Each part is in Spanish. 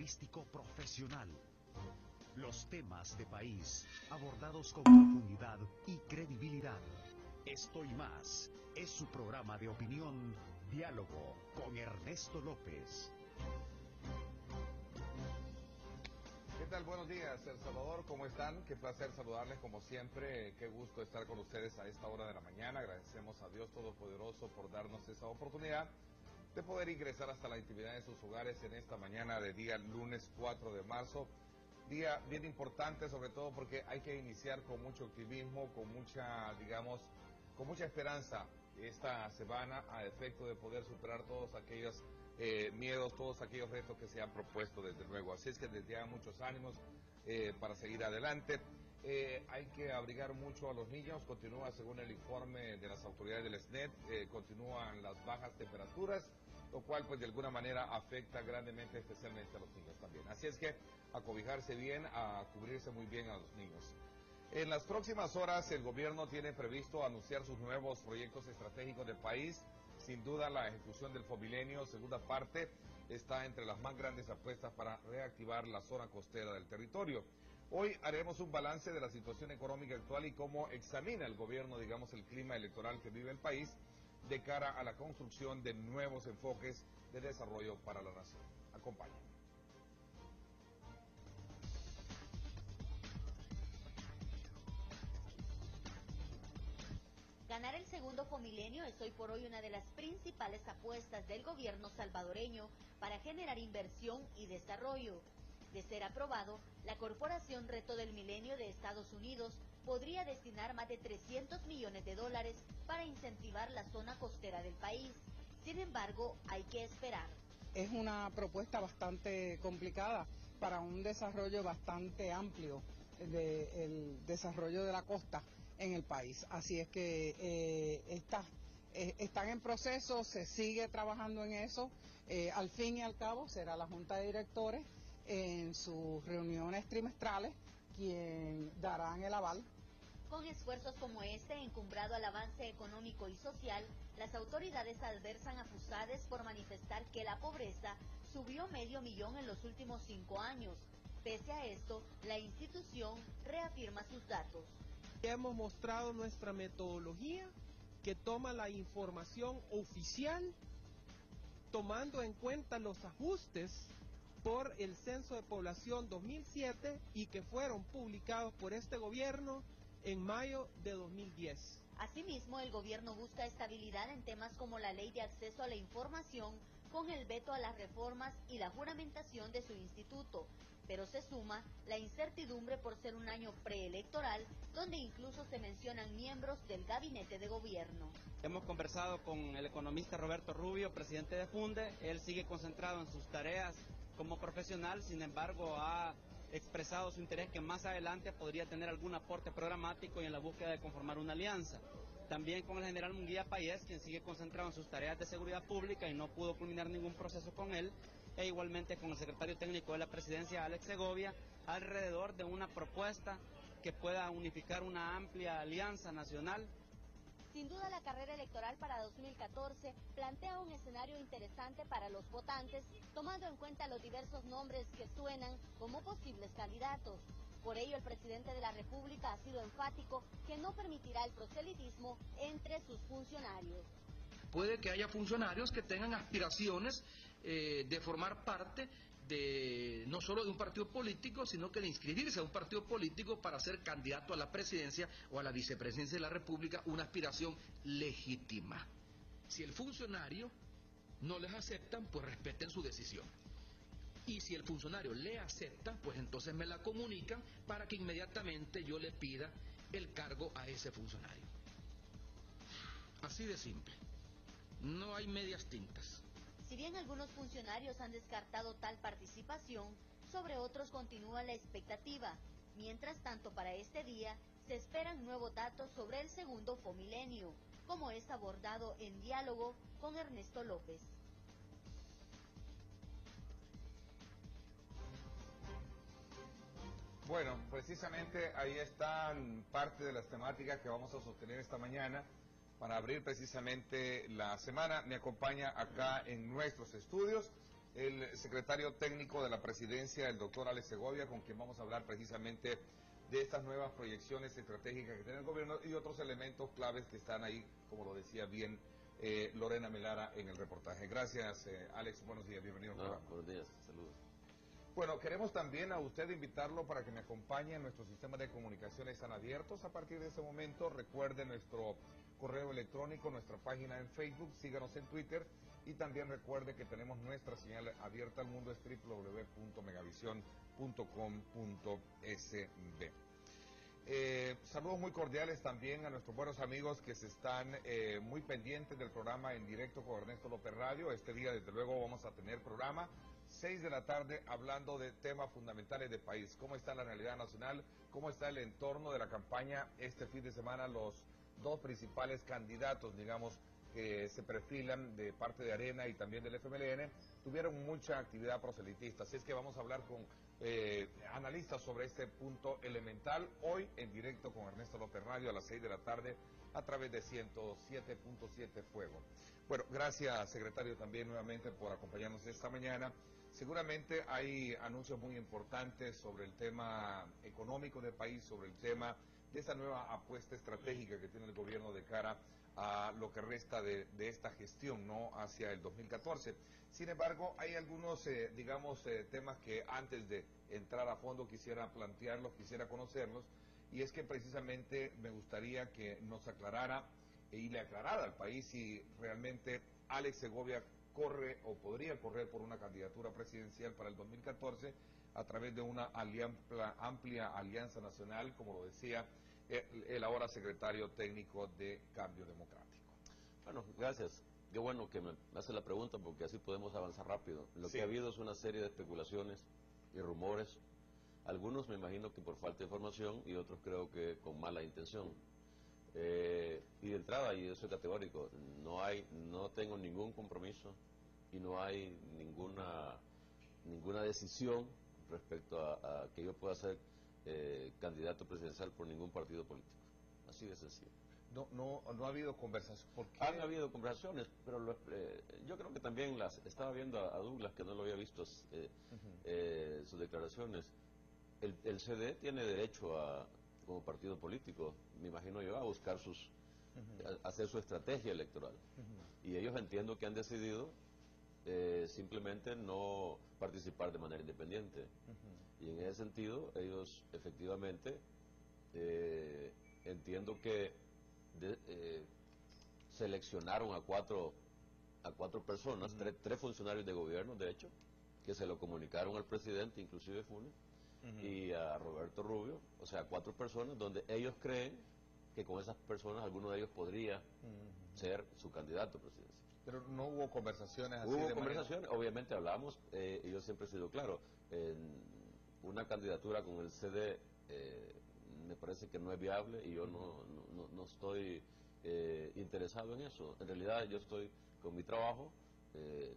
periodístico profesional. Los temas de país abordados con profundidad y credibilidad. Esto y más es su programa de opinión, Diálogo con Ernesto López. ¿Qué tal? Buenos días, El Salvador, ¿cómo están? Qué placer saludarles como siempre, qué gusto estar con ustedes a esta hora de la mañana. Agradecemos a Dios Todopoderoso por darnos esa oportunidad de poder ingresar hasta la intimidad de sus hogares en esta mañana de día lunes 4 de marzo. Día bien importante, sobre todo porque hay que iniciar con mucho optimismo, con mucha, con mucha esperanza esta semana a efecto de poder superar todos aquellos miedos, todos aquellos retos que se han propuesto desde luego. Así es que desde ya muchos ánimos para seguir adelante. Hay que abrigar mucho a los niños, continúa según el informe de las autoridades del SNET, continúan las bajas temperaturas, lo cual pues de alguna manera afecta grandemente especialmente a los niños también. Así es que a cobijarse bien, a cubrirse muy bien a los niños. En las próximas horas el gobierno tiene previsto anunciar sus nuevos proyectos estratégicos del país. Sin duda la ejecución del Fomilenio, segunda parte, está entre las más grandes apuestas para reactivar la zona costera del territorio. Hoy haremos un balance de la situación económica actual y cómo examina el gobierno, el clima electoral que vive el país de cara a la construcción de nuevos enfoques de desarrollo para la nación. Acompáñenme. Ganar el segundo Fomilenio es hoy por hoy una de las principales apuestas del gobierno salvadoreño para generar inversión y desarrollo. De ser aprobado, la Corporación Reto del Milenio de Estados Unidos podría destinar más de $300 millones para incentivar la zona costera del país. Sin embargo, hay que esperar. Es una propuesta bastante complicada para un desarrollo bastante amplio del desarrollo de la costa en el país. Así es que están en proceso, se sigue trabajando en eso. Al fin y al cabo será la Junta de Directores en sus reuniones trimestrales quien darán el aval. Con esfuerzos como este, encumbrado al avance económico y social, las autoridades adversan a FUSADES por manifestar que la pobreza subió $500 000 en los últimos 5 años. Pese a esto, la institución reafirma sus datos. Hemos mostrado nuestra metodología que toma la información oficial, tomando en cuenta los ajustes por el Censo de Población 2007 y que fueron publicados por este gobierno en mayo de 2010. Asimismo, el gobierno busca estabilidad en temas como la Ley de Acceso a la Información, con el veto a las reformas y la juramentación de su instituto. Pero se suma la incertidumbre por ser un año preelectoral, donde incluso se mencionan miembros del gabinete de gobierno. Hemos conversado con el economista Roberto Rubio, presidente de Funde. Él sigue concentrado en sus tareas como profesional, sin embargo ha expresado su interés que más adelante podría tener algún aporte programático y en la búsqueda de conformar una alianza. También con el general Munguía Payés, quien sigue concentrado en sus tareas de seguridad pública y no pudo culminar ningún proceso con él, e igualmente con el secretario técnico de la presidencia, Alex Segovia, alrededor de una propuesta que pueda unificar una amplia alianza nacional. Sin duda, la carrera electoral para 2014 plantea un escenario interesante para los votantes, tomando en cuenta los diversos nombres que suenan como posibles candidatos. Por ello, el presidente de la República ha sido enfático que no permitirá el proselitismo entre sus funcionarios. Puede que haya funcionarios que tengan aspiraciones de formar parte de no solo de un partido político, sino que de inscribirse a un partido político para ser candidato a la presidencia o a la vicepresidencia de la República, una aspiración legítima. Si el funcionario no les aceptan, pues respeten su decisión. Y si el funcionario le acepta, pues entonces me la comunican para que inmediatamente yo le pida el cargo a ese funcionario. Así de simple. No hay medias tintas. Si bien algunos funcionarios han descartado tal participación, sobre otros continúa la expectativa. Mientras tanto, para este día se esperan nuevos datos sobre el segundo Fomilenio, como es abordado en Diálogo con Ernesto López. Bueno, precisamente ahí están parte de las temáticas que vamos a sostener esta mañana para abrir precisamente la semana. Me acompaña acá en nuestros estudios el secretario técnico de la presidencia, el doctor Alex Segovia, con quien vamos a hablar precisamente de estas nuevas proyecciones estratégicas que tiene el gobierno y otros elementos claves que están ahí, como lo decía bien Lorena Melara en el reportaje. Gracias, Alex, buenos días, bienvenido al programa. Buenos días, saludos. Bueno, queremos también a usted invitarlo para que me acompañe. Nuestros sistemas de comunicación están abiertos a partir de ese momento. Recuerde nuestro correo electrónico, nuestra página en Facebook, síganos en Twitter y también recuerde que tenemos nuestra señal abierta al mundo, es www.megavision.com.sb. Saludos muy cordiales también a nuestros buenos amigos que se están muy pendientes del programa en directo con Ernesto López Radio. Este día, desde luego, vamos a tener programa 6 de la tarde hablando de temas fundamentales del país. ¿Cómo está la realidad nacional? ¿Cómo está el entorno de la campaña este fin de semana? Los dos principales candidatos, digamos, que se perfilan de parte de Arena y también del FMLN, tuvieron mucha actividad proselitista. Así es que vamos a hablar con analistas sobre este punto elemental hoy en directo con Ernesto López Radio a las 6 de la tarde a través de 107.7 Fuego. Bueno, gracias, secretario, también nuevamente por acompañarnos esta mañana. Seguramente hay anuncios muy importantes sobre el tema económico del país, sobre el tema de esa nueva apuesta estratégica que tiene el gobierno de cara a lo que resta de esta gestión, ¿no?, hacia el 2014. Sin embargo, hay algunos, temas que antes de entrar a fondo quisiera plantearlos, quisiera conocerlos, y es que precisamente me gustaría que nos aclarara y le aclarara al país si realmente Alex Segovia corre o podría correr por una candidatura presidencial para el 2014 a través de una amplia alianza nacional, como lo decía el ahora secretario técnico de Cambio Democrático. Bueno, gracias. Qué bueno que me hace la pregunta porque así podemos avanzar rápido. Lo Sí. que ha habido es una serie de especulaciones y rumores. Algunos me imagino que por falta de información y otros creo que con mala intención. Y de entrada, y eso es categórico, no tengo ningún compromiso y no hay ninguna decisión respecto a que yo pueda ser candidato presidencial por ningún partido político. Así de sencillo. No ha habido conversación. ¿Por qué? Han habido conversaciones, pero yo creo que también estaba viendo a Douglas, que no lo había visto, sus declaraciones. El CD tiene derecho como partido político, me imagino yo, a buscar hacer su estrategia electoral. Y ellos entiendo que han decidido simplemente no participar de manera independiente. Y en ese sentido, ellos efectivamente entiendo que seleccionaron a cuatro personas, tres funcionarios de gobierno, de hecho, que se lo comunicaron al presidente, inclusive Funes, y a Roberto Rubio, o sea, 4 personas donde ellos creen que con esas personas alguno de ellos podría ser su candidato presidencial. Pero no hubo conversaciones así. Hubo conversaciones, obviamente hablamos, y yo siempre he sido claro, una candidatura con el CD me parece que no es viable y yo no estoy interesado en eso. En realidad yo estoy con mi trabajo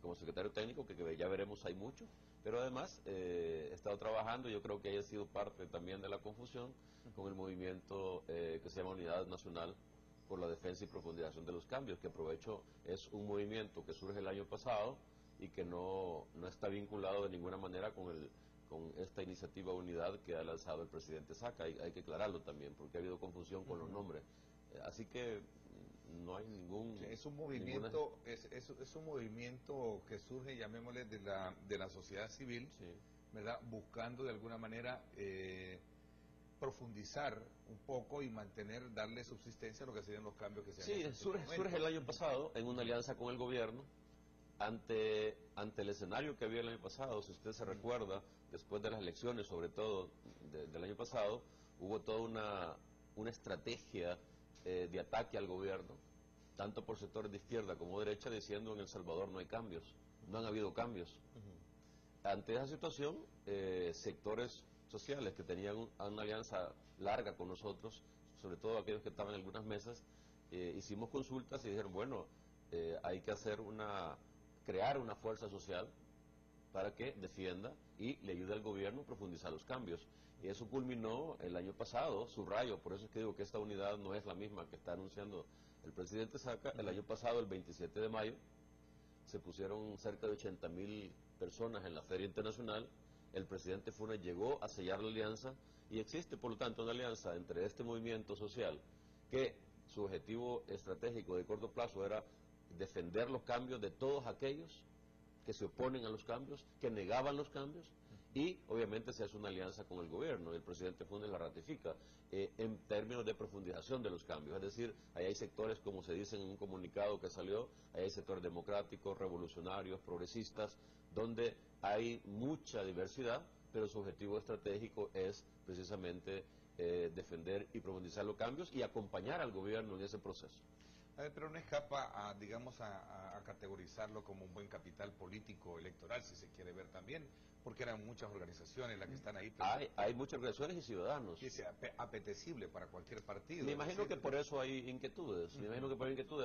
como secretario técnico, que ya veremos hay mucho, pero además he estado trabajando, yo creo que haya sido parte también de la confusión con el movimiento que se llama Unidad Nacional por la Defensa y Profundización de los Cambios, que aprovecho es un movimiento que surge el año pasado y que no está vinculado de ninguna manera con esta iniciativa unidad que ha lanzado el presidente Saca. Hay que aclararlo también, porque ha habido confusión con los nombres. Así que no hay ningún... Es un movimiento, es un movimiento que surge, llamémosle, de la sociedad civil, Sí. ¿verdad? Buscando de alguna manera profundizar un poco y darle subsistencia a lo que serían los cambios que se han Sí, hecho en este momento. surge el año pasado en una alianza con el gobierno ante el escenario que había el año pasado. Si usted se recuerda, después de las elecciones, sobre todo del año pasado, hubo toda una estrategia de ataque al gobierno, tanto por sectores de izquierda como derecha, diciendo en El Salvador no hay cambios, no han habido cambios. Ante esa situación, sectores sociales que tenían una alianza larga con nosotros, sobre todo aquellos que estaban en algunas mesas, hicimos consultas y dijeron, bueno, hay que crear una fuerza social para que defienda y le ayude al gobierno a profundizar los cambios. Y eso culminó el año pasado, subrayo, por eso es que digo que esta unidad no es la misma que está anunciando el presidente Saca. El año pasado, el 27 de mayo, se pusieron cerca de 80,000 personas en la Feria Internacional, el presidente Funes llegó a sellar la alianza y existe, por lo tanto, una alianza entre este movimiento social que su objetivo estratégico de corto plazo era defender los cambios de todos aquellos que se oponen a los cambios, que negaban los cambios, y obviamente se hace una alianza con el gobierno, y el presidente Funes la ratifica en términos de profundización de los cambios, es decir, ahí hay sectores, como se dice en un comunicado que salió, ahí hay sectores democráticos, revolucionarios, progresistas, donde hay mucha diversidad, pero su objetivo estratégico es precisamente defender y profundizar los cambios y acompañar al gobierno en ese proceso. Pero no escapa a, digamos, a categorizarlo como un buen capital político electoral, si se quiere ver también, porque eran muchas organizaciones las que están ahí. Hay muchas organizaciones y ciudadanos. Y es apetecible para cualquier partido. Me imagino que por eso hay inquietudes,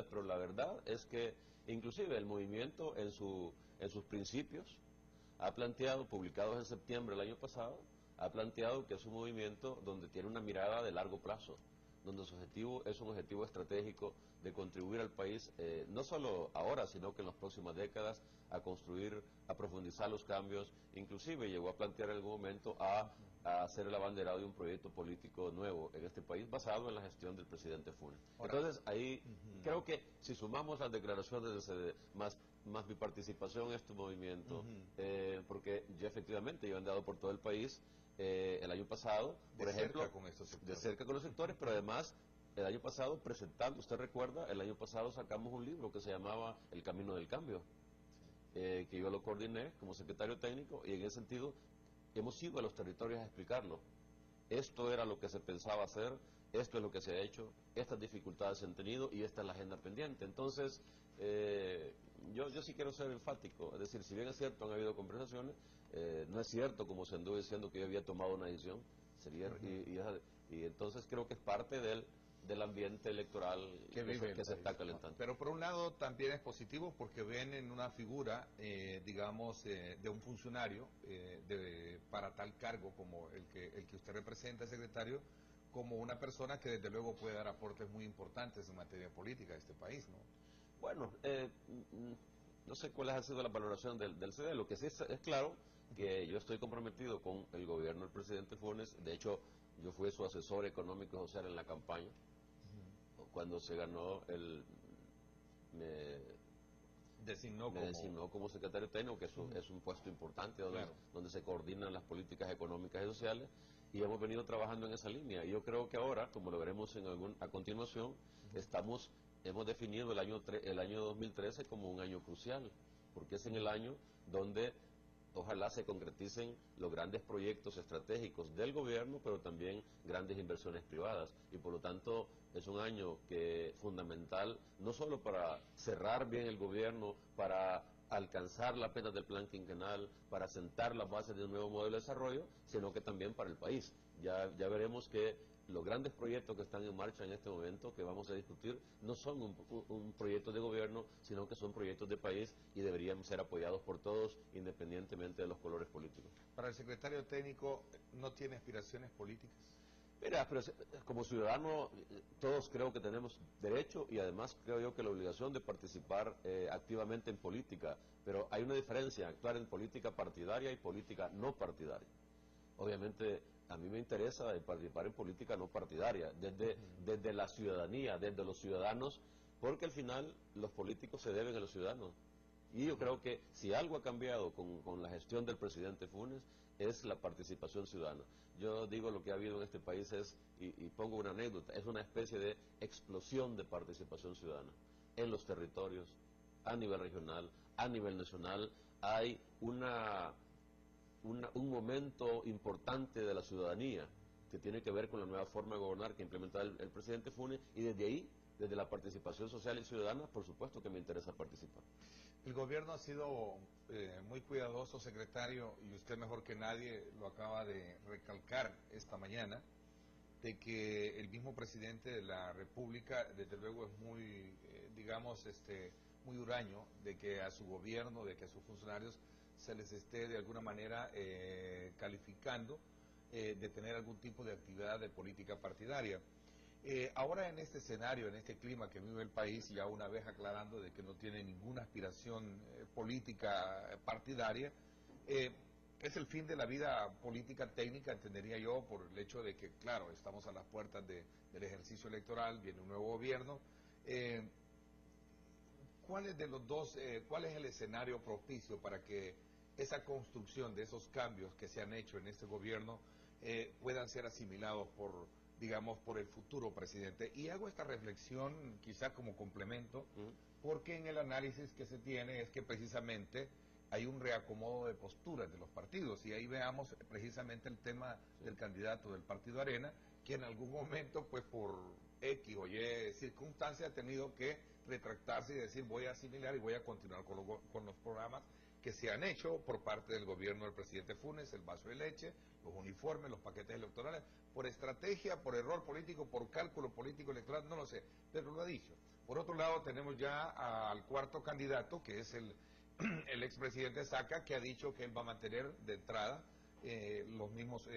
pero la verdad es que inclusive el movimiento en sus principios ha planteado, publicados en septiembre del año pasado, ha planteado que es un movimiento donde tiene una mirada de largo plazo, donde su objetivo es un objetivo estratégico de contribuir al país, no solo ahora, sino que en las próximas décadas, a construir, a profundizar los cambios, inclusive llegó a plantear en algún momento a hacer el abanderado de un proyecto político nuevo en este país basado en la gestión del presidente Funes. Entonces ahí creo que si sumamos las declaraciones más mi participación en este movimiento, porque yo efectivamente he andado por todo el país, el año pasado, por ejemplo, de cerca con los sectores, pero además el año pasado presentando, usted recuerda, el año pasado sacamos un libro que se llamaba El Camino del Cambio, que yo lo coordiné como secretario técnico, y en ese sentido hemos ido a los territorios a explicarlo. Esto era lo que se pensaba hacer, esto es lo que se ha hecho, estas dificultades se han tenido y esta es la agenda pendiente. Entonces, yo sí quiero ser enfático, es decir, si bien es cierto, han habido conversaciones, no es cierto, como se anduvo diciendo, que yo había tomado una decisión, y entonces creo que es parte del ambiente electoral que se está calentando. Pero por un lado también es positivo porque ven en una figura, digamos, de un funcionario para tal cargo como el que usted representa, secretario, como una persona que desde luego puede dar aportes muy importantes en materia política a este país, ¿no? Bueno, no sé cuál ha sido la valoración del CD, lo que sí es claro que yo estoy comprometido con el gobierno del presidente Funes. De hecho, yo fui su asesor económico y social en la campaña. Cuando se ganó, me designó como secretario técnico, que es un puesto importante donde se coordinan las políticas económicas y sociales, y hemos venido trabajando en esa línea. Y yo creo que ahora, como lo veremos a continuación, hemos definido el año 2013 como un año crucial, porque es en el año donde ojalá se concreticen los grandes proyectos estratégicos del gobierno, pero también grandes inversiones privadas, y por lo tanto es un año fundamental, no solo para cerrar bien el gobierno, para alcanzar la meta del plan quinquenal, para sentar las bases de un nuevo modelo de desarrollo, sino que también para el país. Ya veremos que los grandes proyectos que están en marcha en este momento, que vamos a discutir, no son un proyecto de gobierno, sino que son proyectos de país y deberían ser apoyados por todos, independientemente de los colores políticos. Para el secretario técnico, ¿no tiene aspiraciones políticas? Mira, pero como ciudadano, todos creo que tenemos derecho y además creo yo que la obligación de participar activamente en política, pero hay una diferencia, actuar en política partidaria y política no partidaria. Obviamente, a mí me interesa participar en política no partidaria, desde la ciudadanía, desde los ciudadanos, porque al final los políticos se deben a los ciudadanos. Y yo creo que si algo ha cambiado con la gestión del presidente Funes, es la participación ciudadana. Yo digo, lo que ha habido en este país y pongo una anécdota, es una especie de explosión de participación ciudadana en los territorios, a nivel regional, a nivel nacional. Hay un momento importante de la ciudadanía que tiene que ver con la nueva forma de gobernar que implementa el presidente Funes, y desde ahí, desde la participación social y ciudadana, por supuesto que me interesa participar. El gobierno ha sido muy cuidadoso, secretario, y usted mejor que nadie lo acaba de recalcar esta mañana, de que el mismo presidente de la República, desde luego, es muy, muy huraño de que a su gobierno, de que a sus funcionarios se les esté de alguna manera calificando de tener algún tipo de actividad de política partidaria. Ahora en este escenario, en este clima que vive el país, ya una vez aclarando de que no tiene ninguna aspiración política partidaria, es el fin de la vida política técnica, entendería yo, por el hecho de que, claro, estamos a las puertas del ejercicio electoral, viene un nuevo gobierno. ¿Cuál es de los dos, cuál es el escenario propicio para que esa construcción de esos cambios que se han hecho en este gobierno puedan ser asimilados por, digamos, por el futuro presidente? Y hago esta reflexión quizá como complemento, porque en el análisis que se tiene es que precisamente hay un reacomodo de posturas de los partidos, y ahí veamos precisamente el tema del candidato del Partido Arena, que en algún momento, pues por X o Y circunstancia, ha tenido que retractarse y decir voy a asimilar y voy a continuar con los programas que se han hecho por parte del gobierno del presidente Funes, el vaso de leche, los uniformes, los paquetes electorales, por estrategia, por error político, por cálculo político electoral, no lo sé, pero lo ha dicho. Por otro lado, tenemos ya al cuarto candidato, que es el expresidente Saca, que ha dicho que él va a mantener de entrada los mismos,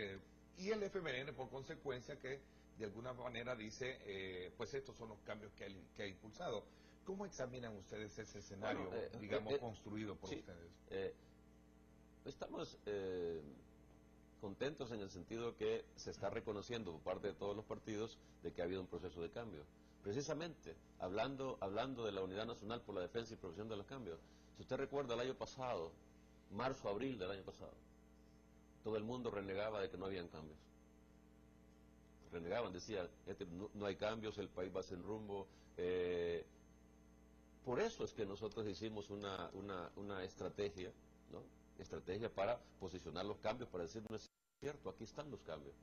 y el FMLN por consecuencia que de alguna manera dice, pues estos son los cambios que ha impulsado. ¿Cómo examinan ustedes ese escenario, digamos, construido por ustedes? Estamos contentos en el sentido que se está reconociendo por parte de todos los partidos de que ha habido un proceso de cambio. Precisamente, hablando de la Unidad Nacional por la Defensa y Protección de los Cambios, si usted recuerda el año pasado, marzo, abril del año pasado, todo el mundo renegaba de que no habían cambios. Renegaban, decían, no hay cambios, el país va sin rumbo. Por eso es que nosotros hicimos una estrategia, ¿no? Estrategia para posicionar los cambios, para decir, no es cierto, aquí están los cambios.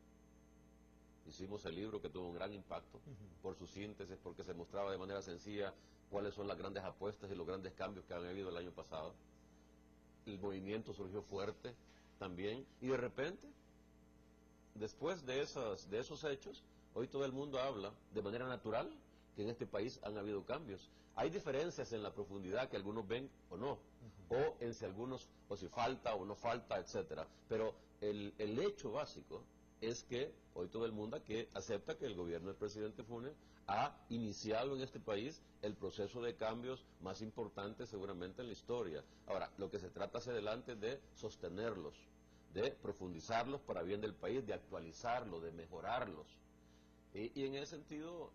Hicimos el libro que tuvo un gran impacto por su síntesis, porque se mostraba de manera sencilla cuáles son las grandes apuestas y los grandes cambios que han habido el año pasado. El movimiento surgió fuerte también, y de repente, después de esos hechos, hoy todo el mundo habla de manera natural que en este país han habido cambios. Hay diferencias en la profundidad que algunos ven o no, o en si algunos, o si falta o no falta, etcétera. Pero el hecho básico es que hoy todo el mundo que acepta que el gobierno del presidente Funes ha iniciado en este país el proceso de cambios más importante seguramente en la historia. Ahora, lo que se trata hacia adelante es de sostenerlos, de profundizarlos para bien del país, de actualizarlos, de mejorarlos. Y en ese sentido,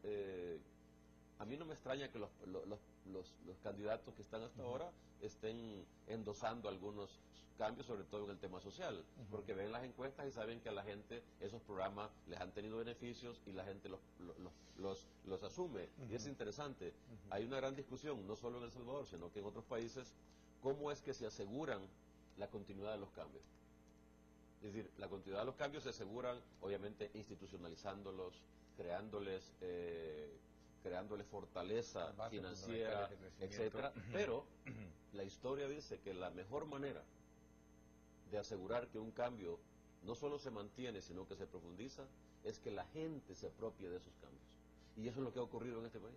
a mí no me extraña que los candidatos que están hasta ahora estén endosando algunos cambios, sobre todo en el tema social, porque ven las encuestas y saben que a la gente esos programas les han tenido beneficios y la gente los asume. Y es interesante, hay una gran discusión, no solo en El Salvador, sino que en otros países, cómo es que se aseguran la continuidad de los cambios. Es decir, la continuidad de los cambios se aseguran, obviamente, institucionalizándolos, creándoles fortaleza financiera, etcétera. Pero la historia dice que la mejor manera de asegurar que un cambio no solo se mantiene, sino que se profundiza, es que la gente se apropie de esos cambios. Y eso es lo que ha ocurrido en este país.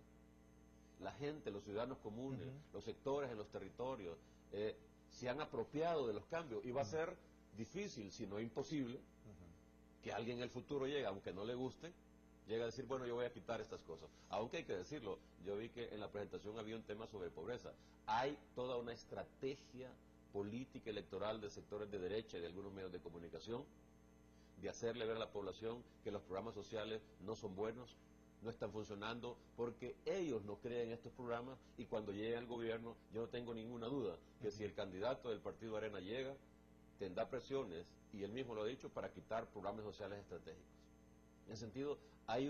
La gente, los ciudadanos comunes, los sectores en los territorios, se han apropiado de los cambios, y va a ser difícil, si no imposible, que alguien en el futuro llegue, aunque no le guste, llega a decir, bueno, yo voy a quitar estas cosas. Aunque hay que decirlo, yo vi que en la presentación había un tema sobre pobreza. Hay toda una estrategia política electoral de sectores de derecha y de algunos medios de comunicación de hacerle ver a la población que los programas sociales no son buenos, no están funcionando, porque ellos no creen en estos programas, y cuando llegue al gobierno, yo no tengo ninguna duda que si el candidato del Partido Arena llega, tendrá presiones, y él mismo lo ha dicho, para quitar programas sociales estratégicos. En ese sentido, hay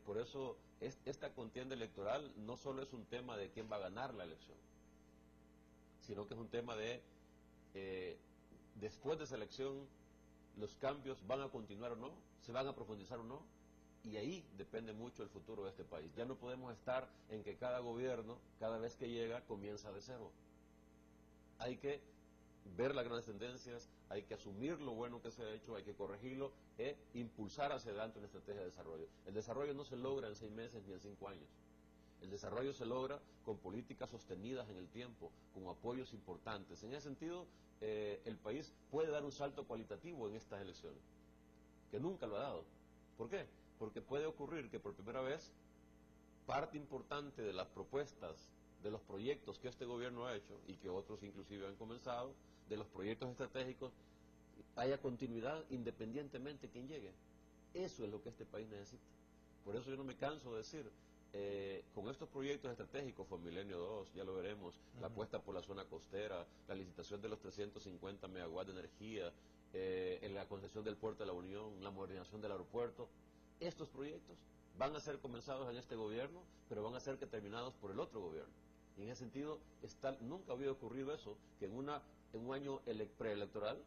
por eso esta contienda electoral no solo es un tema de quién va a ganar la elección, sino que es un tema de, después de esa elección, los cambios van a continuar o no, se van a profundizar o no, y ahí depende mucho el futuro de este país. Ya no podemos estar en que cada gobierno, cada vez que llega, comienza de cero. Hay que ver las grandes tendencias, hay que asumir lo bueno que se ha hecho, hay que corregirlo e impulsar hacia adelante una estrategia de desarrollo. El desarrollo no se logra en 6 meses ni en 5 años. El desarrollo se logra con políticas sostenidas en el tiempo, con apoyos importantes. En ese sentido, el país puede dar un salto cualitativo en estas elecciones, que nunca lo ha dado. ¿Por qué? porque puede ocurrir que por primera vez parte importante de las propuestas, de los proyectos que este gobierno ha hecho y que otros inclusive han comenzado, de los proyectos estratégicos, haya continuidad independientemente de quién llegue. Eso es lo que este país necesita. Por eso yo no me canso de decir, con estos proyectos estratégicos, Fomilenio 2, ya lo veremos, la apuesta por la zona costera, la licitación de los 350 megawatts de energía, en la concesión del puerto de la Unión, la modernización del aeropuerto, estos proyectos van a ser comenzados en este gobierno, pero van a ser terminados por el otro gobierno. Y en ese sentido, nunca había ocurrido eso, que en un año preelectoral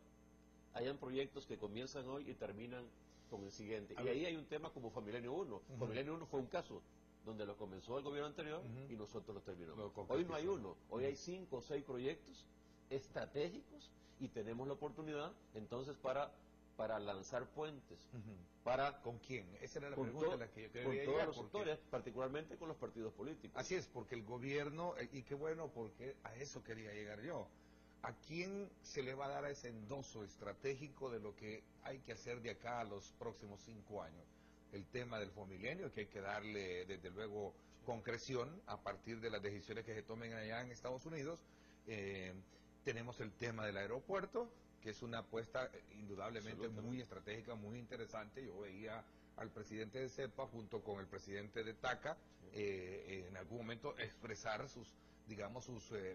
hayan proyectos que comienzan hoy y terminan con el siguiente. Y ahí hay un tema como Fomilenio 1. Fomilenio 1 fue un caso donde lo comenzó el gobierno anterior y nosotros lo terminamos. Hoy no hay uno, hoy hay 5 o 6 proyectos estratégicos y tenemos la oportunidad entonces para lanzar puentes. ¿Con quién? Esa era la con pregunta a la que yo quería con llegar, todos los porque sectores, particularmente con los partidos políticos. así es, porque el gobierno, y qué bueno, porque a eso quería llegar yo. ¿A quién se le va a dar ese endoso estratégico de lo que hay que hacer de acá a los próximos 5 años? El tema del Fomilenio, que hay que darle, desde luego, concreción a partir de las decisiones que se tomen allá en Estados Unidos. Tenemos el tema del aeropuerto, que es una apuesta indudablemente muy estratégica, muy interesante. Yo veía al presidente de CEPA junto con el presidente de TACA en algún momento expresar sus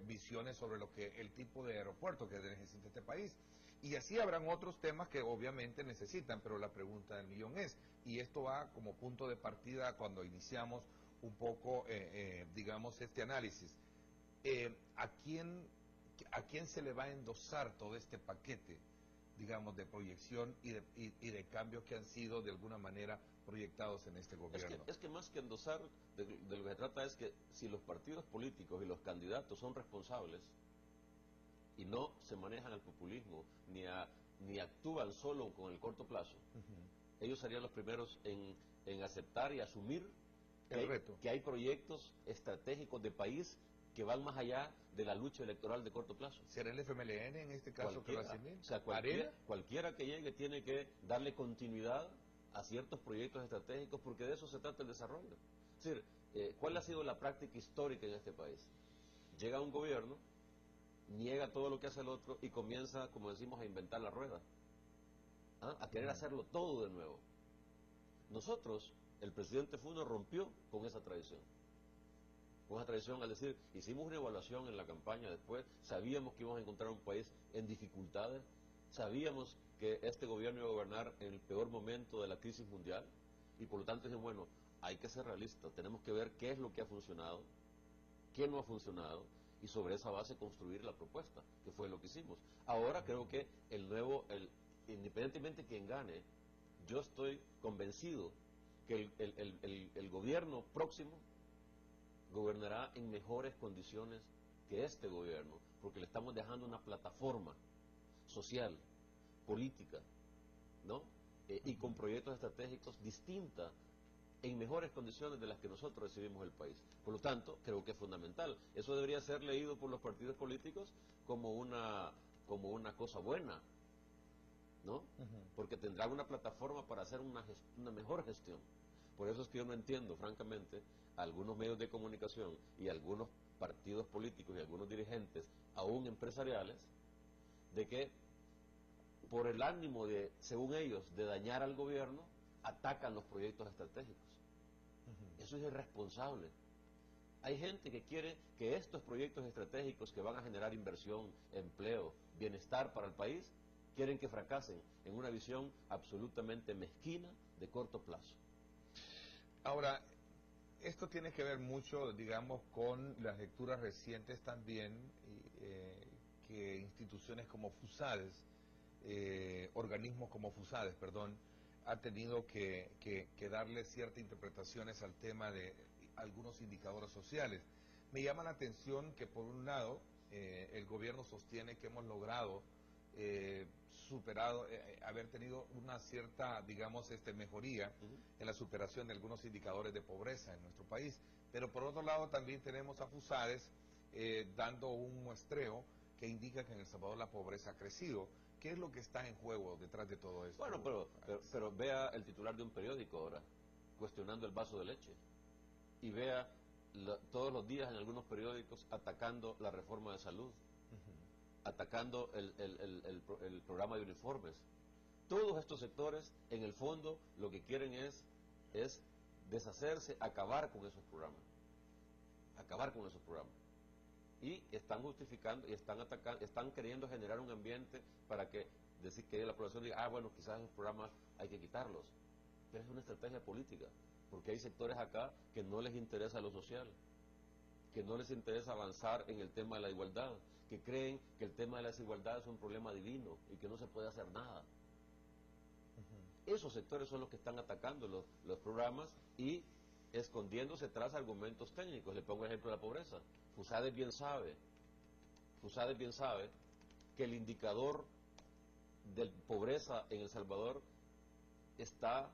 visiones sobre lo que el tipo de aeropuerto que necesita este país. Y así habrán otros temas que obviamente necesitan, pero la pregunta del millón es, y esto va como punto de partida cuando iniciamos un poco, este análisis, ¿a quién se le va a endosar todo este paquete, de proyección y de cambios que han sido de alguna manera proyectados en este gobierno? Es que más que endosar, de lo que se trata es que si los partidos políticos y los candidatos son responsables y no se manejan al populismo ni actúan solo con el corto plazo, ellos serían los primeros en aceptar y asumir el reto, que hay proyectos estratégicos de país que van más allá de la lucha electoral de corto plazo. ¿Será el FMLN en este caso que lo asimile? O sea, cualquiera que llegue tiene que darle continuidad a ciertos proyectos estratégicos, porque de eso se trata el desarrollo. Es decir, ¿cuál ha sido la práctica histórica en este país? Llega un gobierno, niega todo lo que hace el otro y comienza, como decimos, a inventar la rueda, a querer hacerlo todo de nuevo. Nosotros, el presidente Funes rompió con esa tradición. Al decir, hicimos una evaluación en la campaña después, sabíamos que íbamos a encontrar un país en dificultades, sabíamos que este gobierno iba a gobernar en el peor momento de la crisis mundial, y por lo tanto dijimos, bueno, hay que ser realistas, tenemos que ver qué es lo que ha funcionado, qué no ha funcionado, y sobre esa base construir la propuesta, que fue lo que hicimos. Ahora creo que independientemente de quien gane, yo estoy convencido que el gobierno próximo gobernará en mejores condiciones que este gobierno, porque le estamos dejando una plataforma social, política, ¿no? Y con proyectos estratégicos distinta, en mejores condiciones de las que nosotros recibimos el país. Por lo tanto, creo que es fundamental. Eso debería ser leído por los partidos políticos como una cosa buena, ¿no? Porque tendrán una plataforma para hacer una mejor gestión. Por eso es que yo no entiendo, francamente, a algunos medios de comunicación y a algunos partidos políticos y a algunos dirigentes, aún empresariales, de que por el ánimo de, según ellos, de dañar al gobierno, atacan los proyectos estratégicos. Eso es irresponsable. Hay gente que quiere que estos proyectos estratégicos que van a generar inversión, empleo, bienestar para el país, quieren que fracasen en una visión absolutamente mezquina de corto plazo. Ahora, esto tiene que ver mucho, con las lecturas recientes también, que instituciones como FUSADES, organismos como FUSADES, ha tenido que darle ciertas interpretaciones al tema de algunos indicadores sociales. Me llama la atención que, por un lado, el gobierno sostiene que hemos logrado haber tenido una cierta, mejoría en la superación de algunos indicadores de pobreza en nuestro país. Pero por otro lado también tenemos a FUSADES dando un muestreo que indica que en El Salvador la pobreza ha crecido. ¿Qué es lo que está en juego detrás de todo esto? Bueno, pero vea el titular de un periódico ahora. cuestionando el vaso de leche y vea todos los días en algunos periódicos atacando la reforma de salud, atacando el programa de uniformes. Todos estos sectores, en el fondo, lo que quieren es deshacerse, acabar con esos programas. Y están justificando y están atacando, están queriendo generar un ambiente para que decir que la población diga, bueno, quizás esos programas hay que quitarlos. Pero es una estrategia política, porque hay sectores acá que no les interesa lo social, que no les interesa avanzar en el tema de la igualdad, que creen que el tema de la desigualdad es un problema divino y que no se puede hacer nada. Esos sectores son los que están atacando los programas y escondiéndose tras argumentos técnicos. Le pongo el ejemplo de la pobreza. Fusades bien sabe que el indicador de pobreza en El Salvador está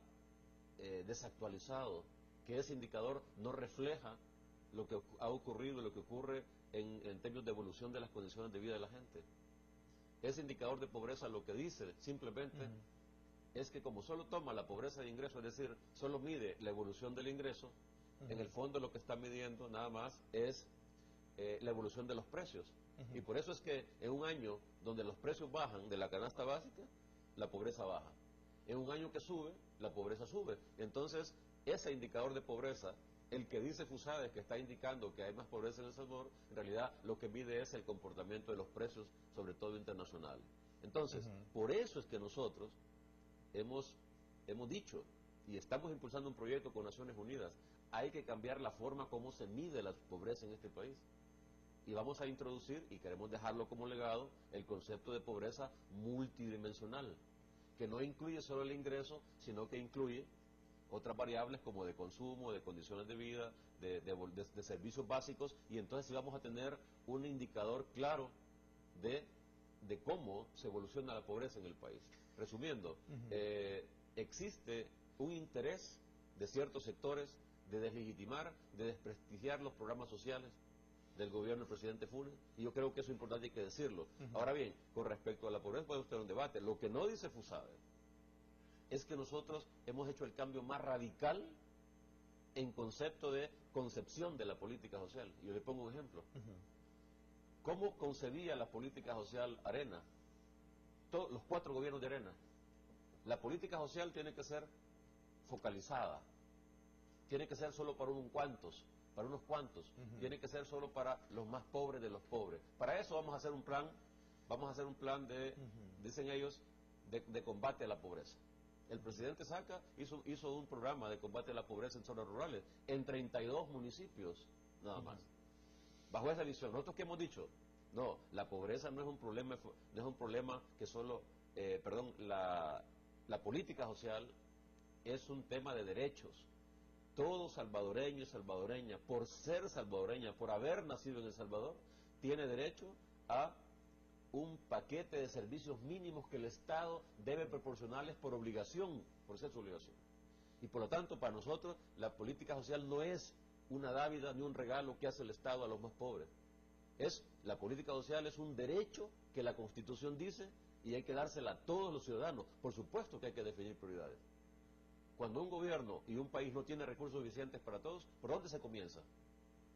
desactualizado, que ese indicador no refleja lo que ha ocurrido, lo que ocurre en términos de evolución de las condiciones de vida de la gente. Ese indicador de pobreza lo que dice simplemente es que como solo toma la pobreza de ingreso, es decir, solo mide la evolución del ingreso, en el fondo lo que está midiendo nada más es la evolución de los precios. Y por eso es que en un año donde los precios bajan de la canasta básica, la pobreza baja. En un año que sube, la pobreza sube. Entonces, ese indicador de pobreza, el que dice Fusades que está indicando que hay más pobreza en El Salvador, en realidad lo que mide es el comportamiento de los precios, sobre todo internacionales. Entonces, por eso es que nosotros hemos dicho y estamos impulsando un proyecto con Naciones Unidas. Hay que cambiar la forma como se mide la pobreza en este país. Y vamos a introducir, y queremos dejarlo como legado, el concepto de pobreza multidimensional, que no incluye solo el ingreso, sino que incluye otras variables como de consumo, de condiciones de vida, de servicios básicos, y entonces sí vamos a tener un indicador claro de cómo se evoluciona la pobreza en el país. Resumiendo, existe un interés de ciertos sectores de deslegitimar, de desprestigiar los programas sociales del gobierno del presidente Funes, y yo creo que eso es importante, hay que decirlo. Ahora bien, con respecto a la pobreza puede usted un debate. Lo que no dice Fusade es que nosotros hemos hecho el cambio más radical en concepto de concepción de la política social. Yo le pongo un ejemplo. ¿Cómo concebía la política social Arena? Los 4 gobiernos de Arena. La política social tiene que ser focalizada, tiene que ser solo para unos cuantos, tiene que ser solo para los más pobres de los pobres. Para eso vamos a hacer un plan de, dicen ellos, de combate a la pobreza. El presidente Saca hizo un programa de combate a la pobreza en zonas rurales, en 32 municipios, nada más. Bajo esa visión, nosotros que hemos dicho, no, la pobreza no es un problema que solo, la política social es un tema de derechos. Todo salvadoreño y salvadoreña, por ser salvadoreña, por haber nacido en El Salvador, tiene derecho a un paquete de servicios mínimos que el Estado debe proporcionarles por obligación, por ser su obligación. Y por lo tanto, para nosotros, la política social no es una dávida ni un regalo que hace el Estado a los más pobres. La política social es un derecho que la Constitución dice y hay que dársela a todos los ciudadanos. Por supuesto que hay que definir prioridades. Cuando un gobierno y un país no tiene recursos suficientes para todos, ¿por dónde se comienza?